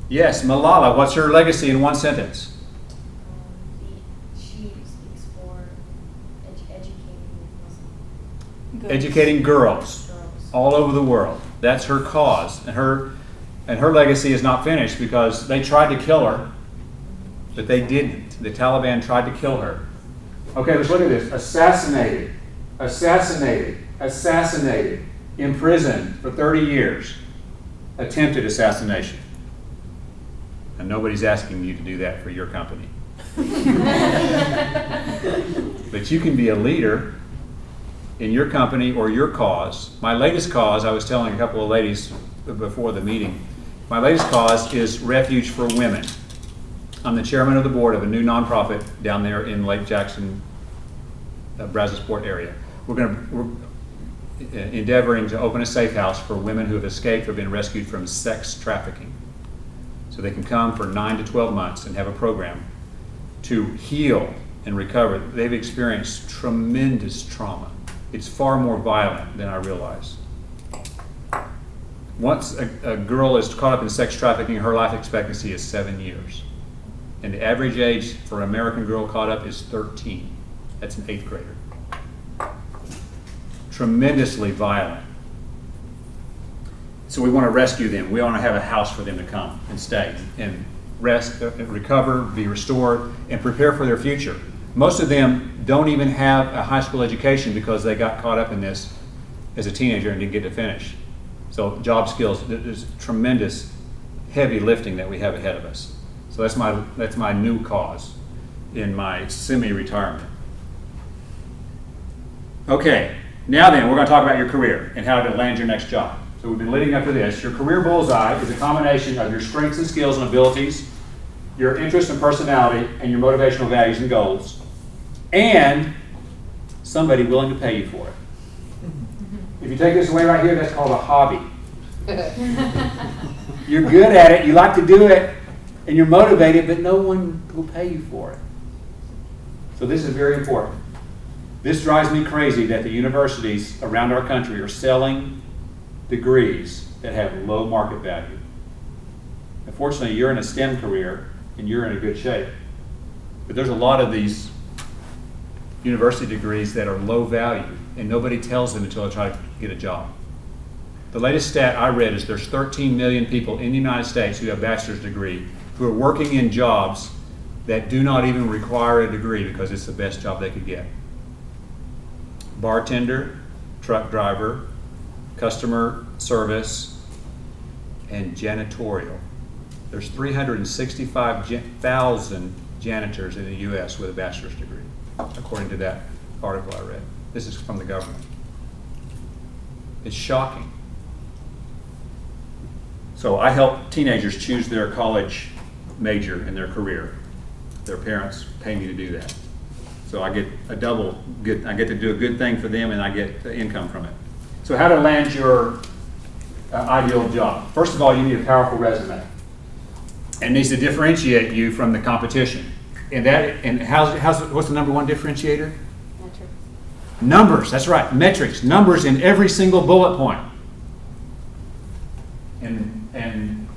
Yes, Malala. What's her legacy in one sentence? She speaks for educating Girls. Educating girls girls. all over the world. That's her cause. And her legacy is not finished because they tried to kill her, but they didn't. The Taliban tried to kill her. Okay, let's look at this. Assassinated, assassinated, assassinated, imprisoned for 30 years. Attempted assassination. And nobody's asking you to do that for your company. But you can be a leader in your company or your cause. My latest cause, I was telling a couple of ladies before the meeting, my latest cause is Refuge for Women. I'm the chairman of the board of a new nonprofit down there in Lake Jackson, Brazosport area. We're endeavoring to open a safe house for women who have escaped or been rescued from sex trafficking. So they can come for 9 to 12 months and have a program to heal and recover. They've experienced tremendous trauma. It's far more violent than I realized. Once a girl is caught up in sex trafficking, her life expectancy is 7 years. And the average age for an American girl caught up is 13. That's an 8th grader. Tremendously violent. So we want to rescue them. We want to have a house for them to come and stay and rest, recover, be restored, and prepare for their future. Most of them don't even have a high school education because they got caught up in this as a teenager and didn't get to finish. So job skills, there's tremendous heavy lifting that we have ahead of us. So that's my new cause in my semi-retirement. Okay, now then, we're going to talk about your career and how to land your next job. So we've been leading up to this. Your career bullseye is a combination of your strengths and skills and abilities, your interests and personality, and your motivational values and goals, and somebody willing to pay you for it. If you take this away right here, that's called a hobby. You're good at it, you like to do it, and you're motivated, but no one will pay you for it. So this is very important. This drives me crazy that the universities around our country are selling degrees that have low market value. Unfortunately, you're in a STEM career and you're in a good shape. But there's a lot of these university degrees that are low value and nobody tells them until they try to get a job. The latest stat I read is there's 13 million people in the United States who have a bachelor's degree who are working in jobs that do not even require a degree because it's the best job they could get. Bartender, truck driver, customer service, and janitorial. There's 365,000 janitors in the US with a bachelor's degree, according to that article I read. This is from the government. It's shocking. So I help teenagers choose their college major in their career. Their parents pay me to do that. So I get a double good, I get to do a good thing for them and I get the income from it. So how to land your ideal job. First of all, you need a powerful resume. It needs to differentiate you from the competition. And what's the number one differentiator? Metrics. Numbers, that's right, metrics, numbers in every single bullet point. And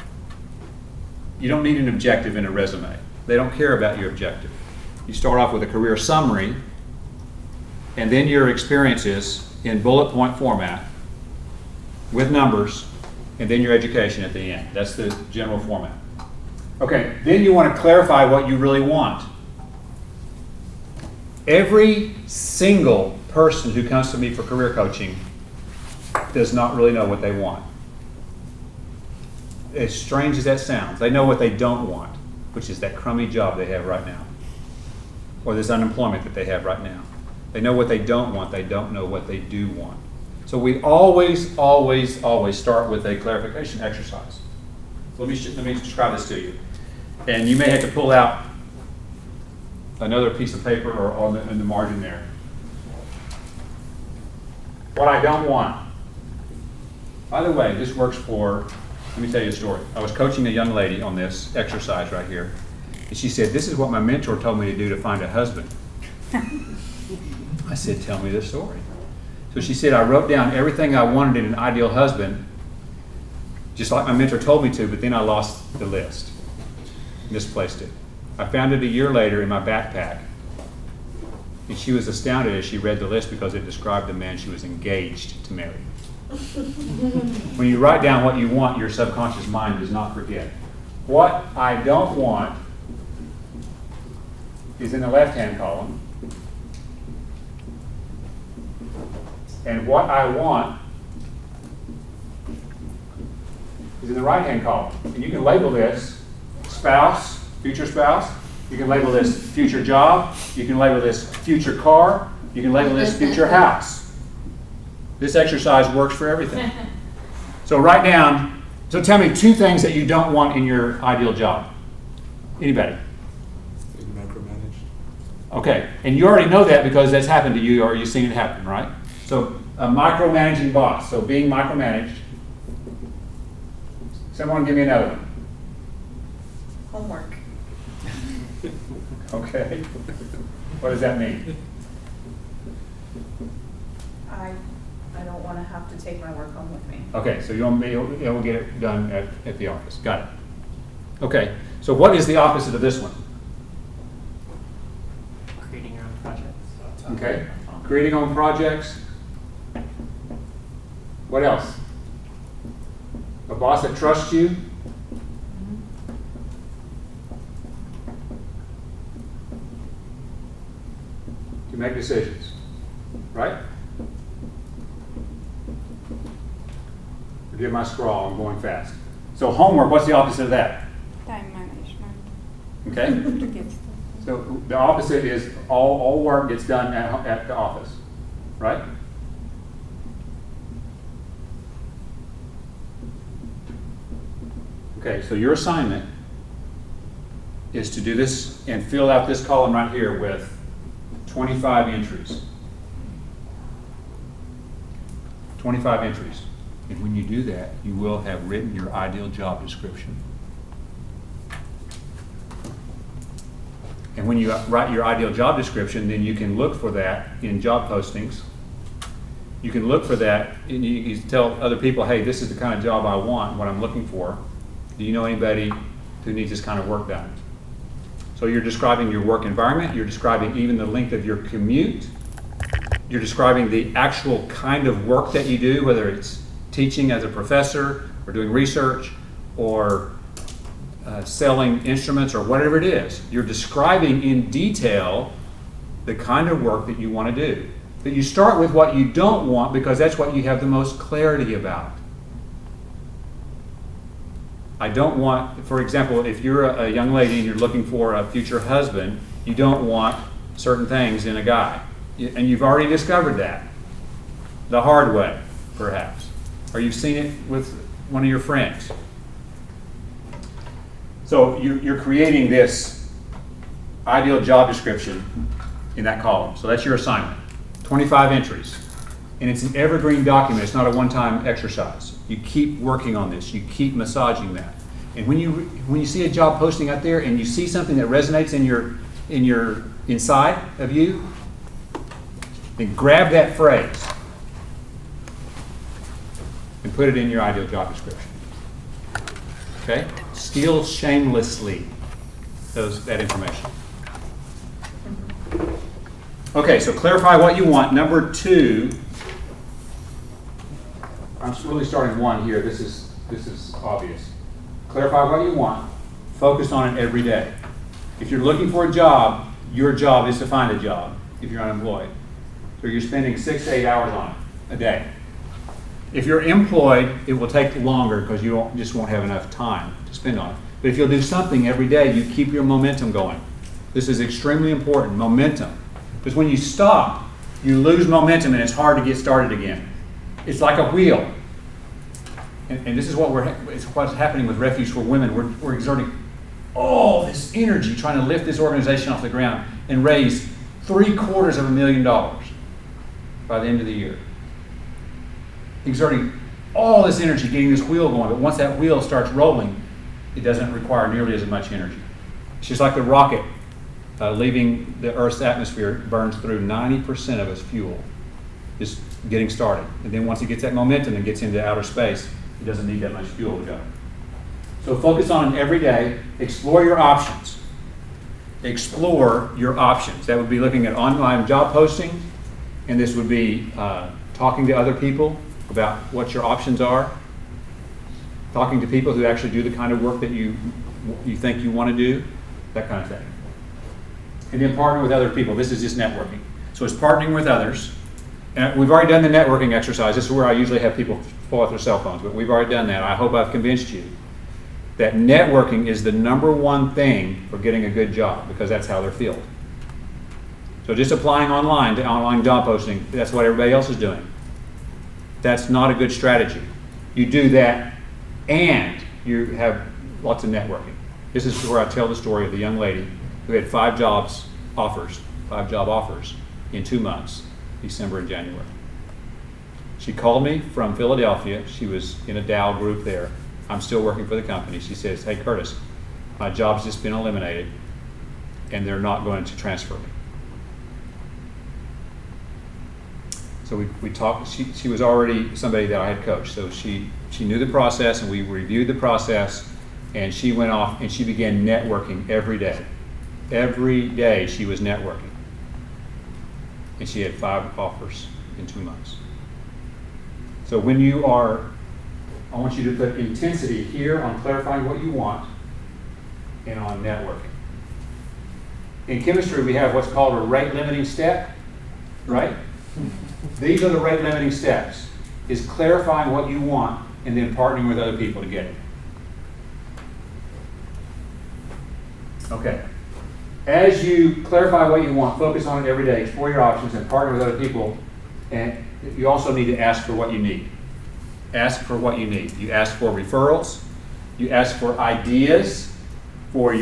you don't need an objective in a resume. They don't care about your objective. You start off with a career summary, and then your experiences in bullet point format with numbers, and then your education at the end. That's the general format. Okay, then you want to clarify what you really want. Every single person who comes to me for career coaching does not really know what they want. As strange as that sounds, they know what they don't want, which is that crummy job they have right now, or this unemployment that they have right now. They know what they don't want, they don't know what they do want. So we always, always, always start with a clarification exercise. Let me describe this to you. And you may have to pull out another piece of paper or in the margin there. What I don't want. By the way, this works for, let me tell you a story. I was coaching a young lady on this exercise right here. And she said, this is what my mentor told me to do to find a husband. I said, tell me the story. So she said, I wrote down everything I wanted in an ideal husband, just like my mentor told me to, but then I lost the list, misplaced it. I found it a year later in my backpack, and she was astounded as she read the list because it described the man she was engaged to marry. When you write down what you want, your subconscious mind does not forget. What I don't want is in the left-hand column. And what I want is in the right-hand column. And you can label this spouse, future spouse. You can label this future job. You can label this future car. You can label this future house. This exercise works for everything. So write down, so tell me two things that you don't want in your ideal job. Anybody? Being micromanaged. Okay, and you already know that because that's happened to you or you've seen it happen, right? So a micromanaging boss, so being micromanaged. Someone give me another one. Homework. Okay. What does that mean? I don't want to have to take my work home with me. Okay, so you'll be able to get it done at the office. Got it. Okay, so what is the opposite of this one? Creating your own projects. Okay, creating own projects. What else? A boss that trusts you. To make decisions, right? Forgive my scrawl, I'm going fast. So homework, what's the opposite of that? Time management. Okay? To get stuff. So the opposite is all work gets done at the office, right? Okay, so your assignment is to do this and fill out this column right here with 25 entries. 25 entries. And when you do that, you will have written your ideal job description. And when you write your ideal job description, then you can look for that in job postings. You can look for that, and you tell other people, hey, this is the kind of job I want, what I'm looking for. Do you know anybody who needs this kind of work done? So you're describing your work environment, you're describing even the length of your commute, you're describing the actual kind of work that you do, whether it's teaching as a professor, or doing research, or selling instruments, or whatever it is. You're describing in detail the kind of work that you want to do. But you start with what you don't want because that's what you have the most clarity about. I don't want, for example, if you're a young lady and you're looking for a future husband, you don't want certain things in a guy. And you've already discovered that the hard way, perhaps. Or you've seen it with one of your friends. So you're creating this ideal job description in that column. So that's your assignment. 25 entries. And it's an evergreen document. It's not a one-time exercise. You keep working on this. You keep massaging that. And when you see a job posting out there and you see something that resonates in your inside of you, then grab that phrase and put it in your ideal job description. Okay? Steal shamelessly that information. Okay, so clarify what you want. Number 2, I'm really starting 1 here. This is obvious. Clarify what you want. Focus on it every day. If you're looking for a job, your job is to find a job if you're unemployed. So you're spending 6 to 8 hours on it a day. If you're employed, it will take longer because you just won't have enough time to spend on it. But if you'll do something every day, you keep your momentum going. This is extremely important, momentum. Because when you stop, you lose momentum and it's hard to get started again. It's like a wheel. And this is what's happening with Refuge for Women. We're exerting all this energy trying to lift this organization off the ground and raise $750,000 by the end of the year. Exerting all this energy getting this wheel going, but once that wheel starts rolling, it doesn't require nearly as much energy. It's just like the rocket leaving the Earth's atmosphere burns through 90% of its fuel, just getting started. And then once it gets that momentum and gets into outer space, it doesn't need that much fuel to go. So focus on it every day. Explore your options. Explore your options. That would be looking at online job postings, and this would be talking to other people about what your options are, talking to people who actually do the kind of work that you think you want to do, that kind of thing. And then partner with other people. This is just networking. So it's partnering with others. And we've already done the networking exercise. This is where I usually have people pull out their cell phones, but we've already done that. I hope I've convinced you that networking is the #1 thing for getting a good job, because that's how they're filled. So just applying online to online job posting, that's what everybody else is doing. That's not a good strategy. You do that and you have lots of networking. This is where I tell the story of the young lady who had 5 job offers in 2 months, December and January. She called me from Philadelphia. She was in a Dow group there. I'm still working for the company. She says, hey Curtis, my job's just been eliminated and they're not going to transfer me. So we talked. She was already somebody that I had coached, so she knew the process, and we reviewed the process, and she went off and she began networking every day. Every day she was networking, and she had 5 offers in 2 months. So when you are, I want you to put intensity here on clarifying what you want and on networking. In chemistry, we have what's called a rate limiting step, right? These are the rate limiting steps, is clarifying what you want and then partnering with other people to get it. Okay. As you clarify what you want, focus on it every day, explore your options, and partner with other people. And you also need to ask for what you need. Ask for what you need. You ask for referrals. You ask for ideas for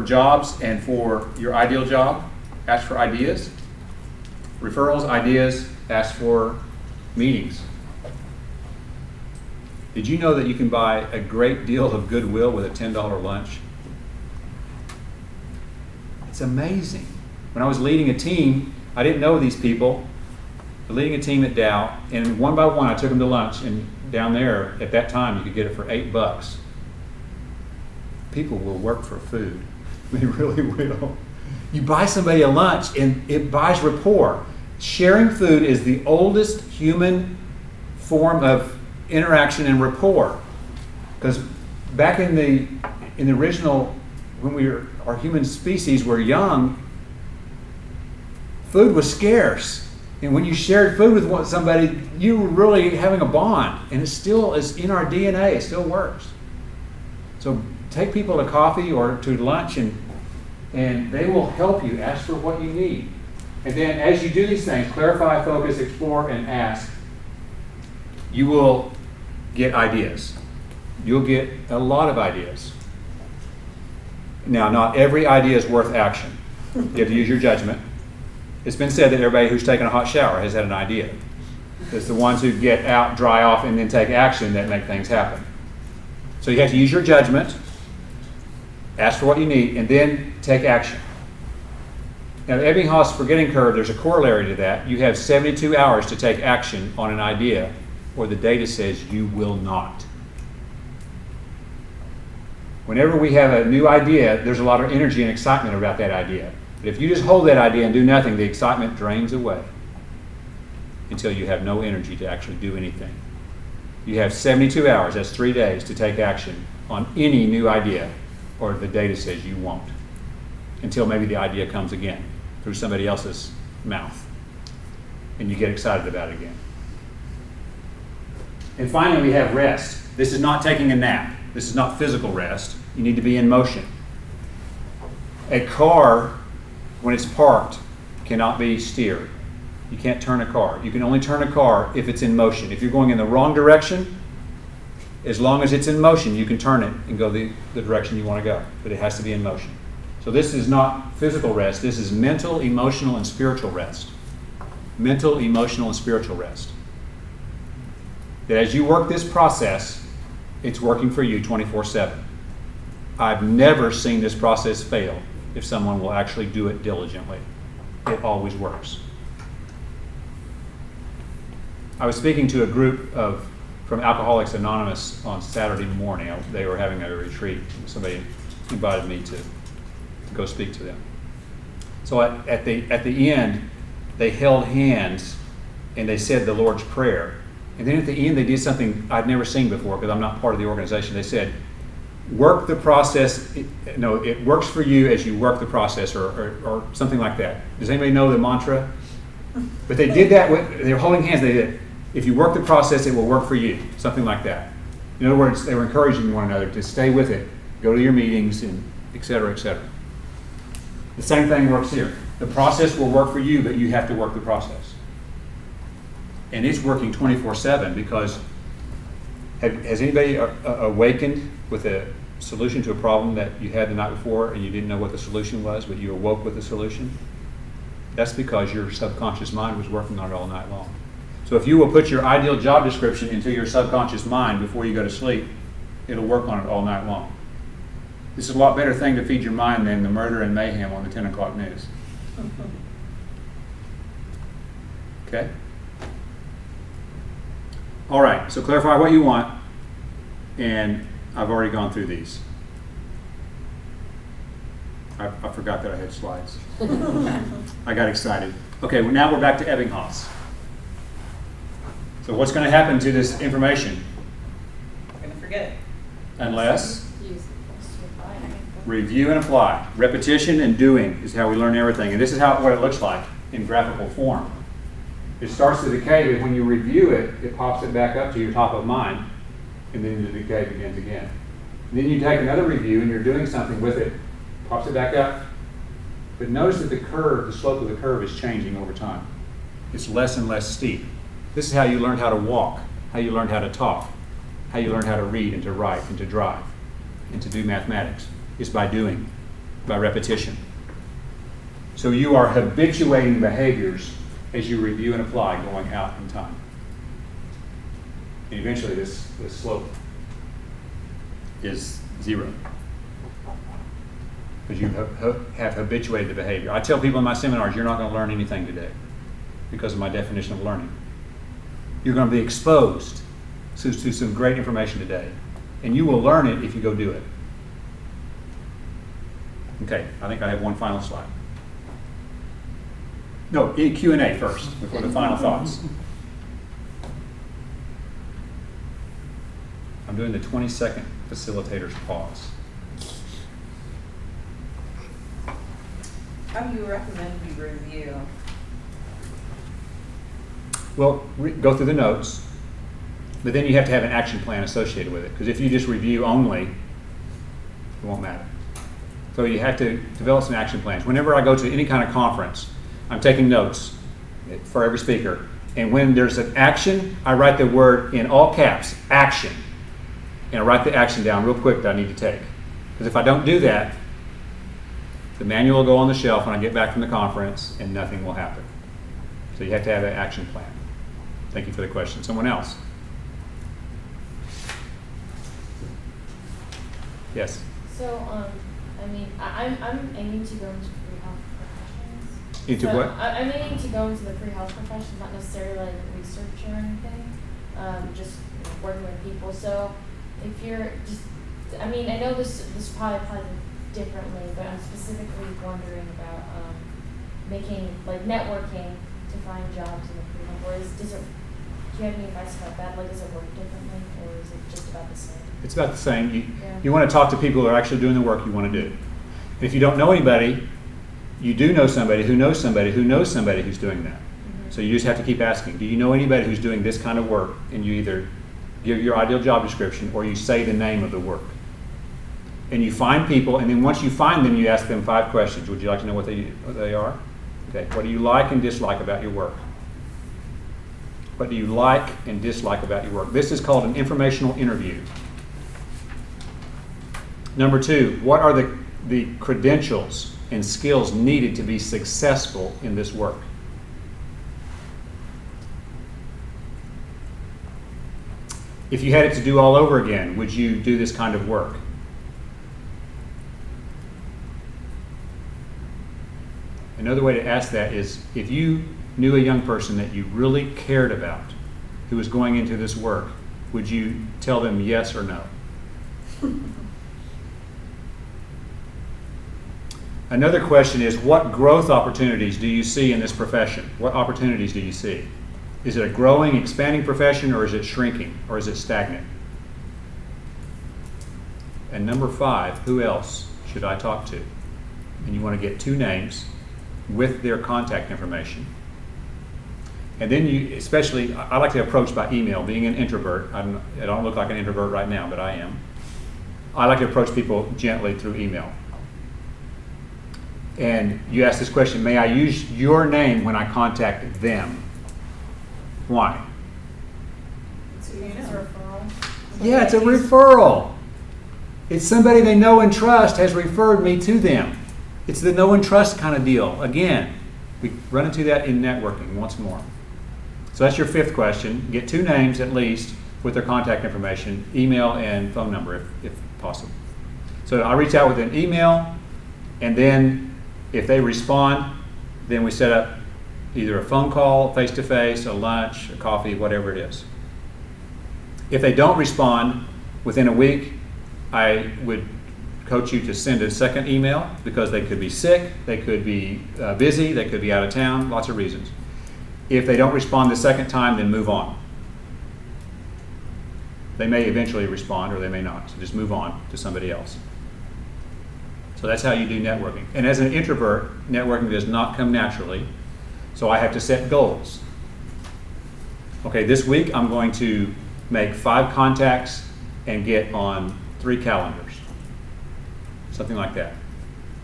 jobs and for your ideal job. Ask for ideas. Referrals, ideas, ask for meetings. Did you know that you can buy a great deal of goodwill with a $10 lunch? It's It's amazing. When I was leading a team, I didn't know these people. Leading a team at Dow, and one by one I took them to lunch, and down there at that time you could get it for $8. People will work for food. They really will. You buy somebody a lunch and it buys rapport. Sharing food is the oldest human form of interaction and rapport. Because back in the original, when our human species were young, food was scarce. And when you shared food with somebody, you were really having a bond. And it still is in our DNA. It still works. So take people to coffee or to lunch, and they will help you. Ask for what you need. And then as you do these things, clarify, focus, explore, and ask, you will get ideas. You'll get a lot of ideas. Now, not every idea is worth action. You have to use your judgment. It's been said that everybody who's taken a hot shower has had an idea. It's the ones who get out, dry off, and then take action that make things happen. So you have to use your judgment, ask for what you need, and then take action. Now, the Ebbinghaus forgetting curve, there's a corollary to that. You have 72 hours to take action on an idea, or the data says you will not. Whenever we have a new idea, there's a lot of energy and excitement about that idea. But if you just hold that idea and do nothing, the excitement drains away until you have no energy to actually do anything. You have 72 hours, that's 3 days, to take action on any new idea, or the data says you won't, until maybe the idea comes again through somebody else's mouth, and you get excited about it again. And finally, we have rest. This is not taking a nap. This is not physical rest. You need to be in motion. A car, when it's parked, cannot be steered. You can't turn a car. You can only turn a car if it's in motion. If you're going in the wrong direction, as long as it's in motion, you can turn it and go the direction you want to go. But it has to be in motion. So this is not physical rest. This is mental, emotional, and spiritual rest. Mental, emotional, and spiritual rest. That as you work this process, it's working for you 24/7. I've never seen this process fail if someone will actually do it diligently. It always works. I was speaking to a group from Alcoholics Anonymous on Saturday morning. They were having a retreat. Somebody invited me to go speak to them. So at the end, they held hands and they said the Lord's Prayer. And then at the end, they did something I'd never seen before because I'm not part of the organization. They said, work the process. It works for you as you work the process, or something like that. Does anybody know the mantra? But they did that they were holding hands. They did, if you work the process, it will work for you. Something like that. In other words, they were encouraging one another to stay with it, go to your meetings, and et cetera, et cetera. The same thing works here. The process will work for you, but you have to work the process. And it's working 24/7 because has anybody awakened with a solution to a problem that you had the night before and you didn't know what the solution was, but you awoke with the solution? That's because your subconscious mind was working on it all night long. So if you will put your ideal job description into your subconscious mind before you go to sleep, it'll work on it all night long. This is a lot better thing to feed your mind than the murder and mayhem on the 10 o'clock news. Okay? All right, so clarify what you want, and I've already gone through these. I forgot that I had slides. I got excited. Okay, well, now we're back to Ebbinghaus. So what's going to happen to this information? I'm going to forget it. Unless review and apply. Repetition and doing is how we learn everything. And this is what it looks like in graphical form. It starts to decay, but when you review it, it pops it back up to your top of mind, and then the decay begins again. And then you take another review and you're doing something with it, pops it back up. But notice that the slope of the curve is changing over time. It's less and less steep. This is how you learned how to walk, how you learned how to talk, how you learned how to read and to write and to drive and to do mathematics. It's by doing, by repetition. So you are habituating behaviors as you review and apply going out in time. And eventually this slope is 0. because you have habituated the behavior. I tell people in my seminars, you're not going to learn anything today because of my definition of learning. You're going to be exposed to some great information today, and you will learn it if you go do it. Okay, I think I have one final slide. No, Q&A first, before the final thoughts. I'm doing the 20-second facilitator's pause. How do you recommend we review? Well, go through the notes, but then you have to have an action plan associated with it, because if you just review only, it won't matter. So you have to develop some action plans. Whenever I go to any kind of conference, I'm taking notes for every speaker, and when there's an action, I write the word in all caps, action, and I write the action down real quick that I need to take. Because if I don't do that, the manual will go on the shelf when I get back from the conference, and nothing will happen. So you have to have an action plan. Thank you for the question. Someone else? Yes? So, I mean, I'm aiming to go into pre-health professions. Into So what? I'm aiming to go into the pre-health professions, not necessarily like research or anything, just working with people. So if you're just, I mean, I know this probably applies differently, but I'm specifically wondering about making, like, networking to find jobs in the pre-health. Or do you have any advice about that? Like, does it work differently, or is it just about the same? It's about the same. Yeah. You want to talk to people who are actually doing the work you want to do. If you don't know anybody, you do know somebody who knows somebody who knows somebody who's doing that. Mm-hmm. So you just have to keep asking, do you know anybody who's doing this kind of work? And you either give your ideal job description or you say the name of the work. And you find people, and then once you find them, you ask them 5 questions. Would you like to know what they are? Okay. What do you like and dislike about your work? What do you like and dislike about your work? This is called an informational interview. Number 2, what are the credentials and skills needed to be successful in this work? If you had it to do all over again, would you do this kind of work? Another way to ask that is, if you knew a young person that you really cared about who was going into this work, would you tell them yes or no? Another question is, what growth opportunities do you see in this profession? What opportunities do you see? Is it a growing, expanding profession, or is it shrinking, or is it stagnant? And number 5, who else should I talk to? And you want to get 2 names with their contact information. And then you, especially, I like to approach by email. Being an introvert, I don't look like an introvert right now, but I am. I like to approach people gently through email. And you ask this question, may I use your name when I contact them? Why? It's a referral. Yeah, it's a referral. It's somebody they know and trust has referred me to them. It's the know and trust kind of deal. Again, we run into that in networking once more. So that's your 5th question. Get 2 names at least with their contact information, email and phone number if possible. So I reach out with an email, and then if they respond, then we set up either a phone call, face-to-face, a lunch, a coffee, whatever it is. If they don't respond within a week, I would coach you to send a second email, because they could be sick, they could be busy, they could be out of town, lots of reasons. If they don't respond the second time, then move on. They may eventually respond or they may not, so just move on to somebody else. So that's how you do networking. And as an introvert, networking does not come naturally, so I have to set goals. Okay, this week I'm going to make 5 contacts and get on 3 calendars. Something like that.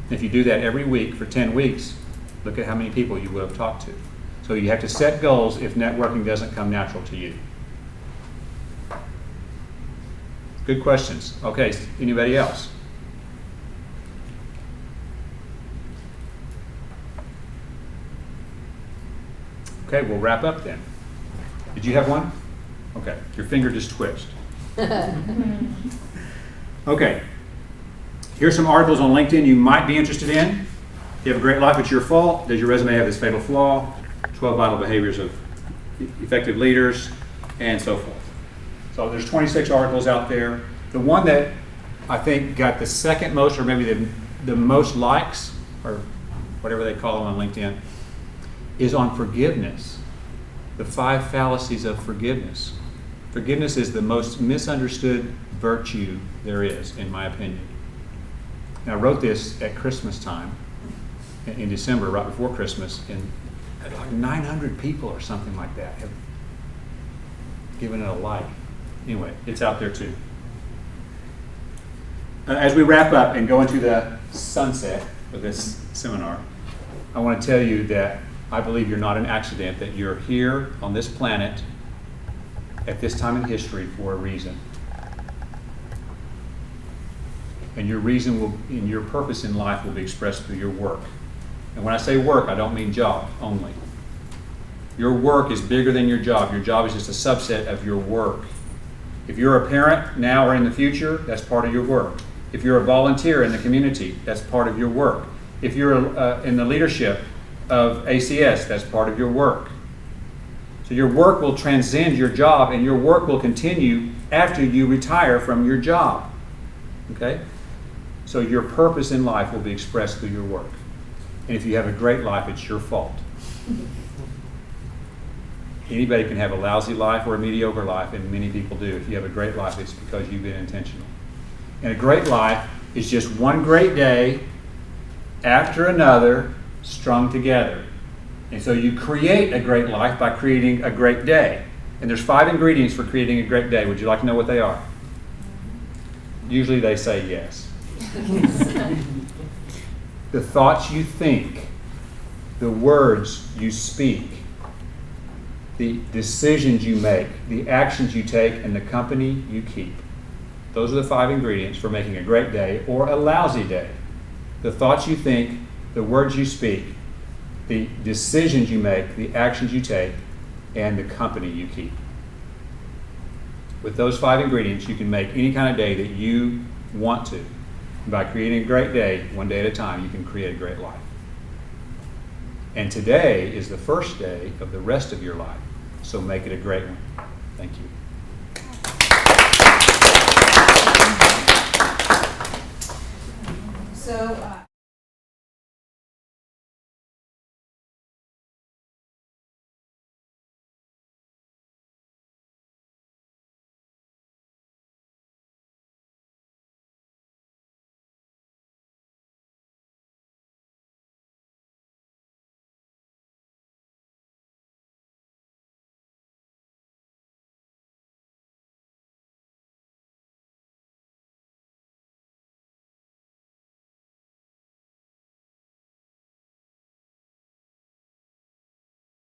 If you do that every week for 10 weeks, look at how many people you would have talked to. So you have to set goals if networking doesn't come natural to you. Good questions. Okay, anybody else? Okay, we'll wrap up then. Did you have one? Okay, your finger just twitched. Okay. Here's some articles on LinkedIn you might be interested in. You have a great life, it's your fault. Does your resume have this fatal flaw? 12 vital behaviors of effective leaders, and so forth. So there's 26 articles out there. The one that I think got the second most, or maybe the most likes, or whatever they call them on LinkedIn, is on forgiveness. The 5 fallacies of forgiveness. Forgiveness is the most misunderstood virtue there is, in my opinion. And I wrote this at Christmas time, in December, right before Christmas, and like 900 people or something like that have given it a like. Anyway, it's out there too. As we wrap up and go into the sunset of this seminar, I want to tell you that I believe you're not an accident, that you're here on this planet at this time in history for a reason. And your reason will, and your purpose in life will be expressed through your work. And when I say work, I don't mean job only. Your work is bigger than your job. Your job is just a subset of your work. If you're a parent now or in the future, that's part of your work. If you're a volunteer in the community, that's part of your work. If you're in the leadership of ACS, that's part of your work. So your work will transcend your job, and your work will continue after you retire from your job. Okay? So your purpose in life will be expressed through your work. And if you have a great life, it's your fault. Anybody can have a lousy life or a mediocre life, and many people do. If you have a great life, it's because you've been intentional. And a great life is just one great day after another strung together. And so you create a great life by creating a great day. And there's 5 ingredients for creating a great day. Would you like to know what they are? Usually they say yes. The thoughts you think, the words you speak, the decisions you make, the actions you take, and the company you keep. Those are the 5 ingredients for making a great day or a lousy day. The thoughts you think, the words you speak, the decisions you make, the actions you take, and the company you keep. With those 5 ingredients, you can make any kind of day that you want to. By creating a great day, one day at a time, you can create a great life. And today is the first day of the rest of your life, so make it a great one. Thank you. So,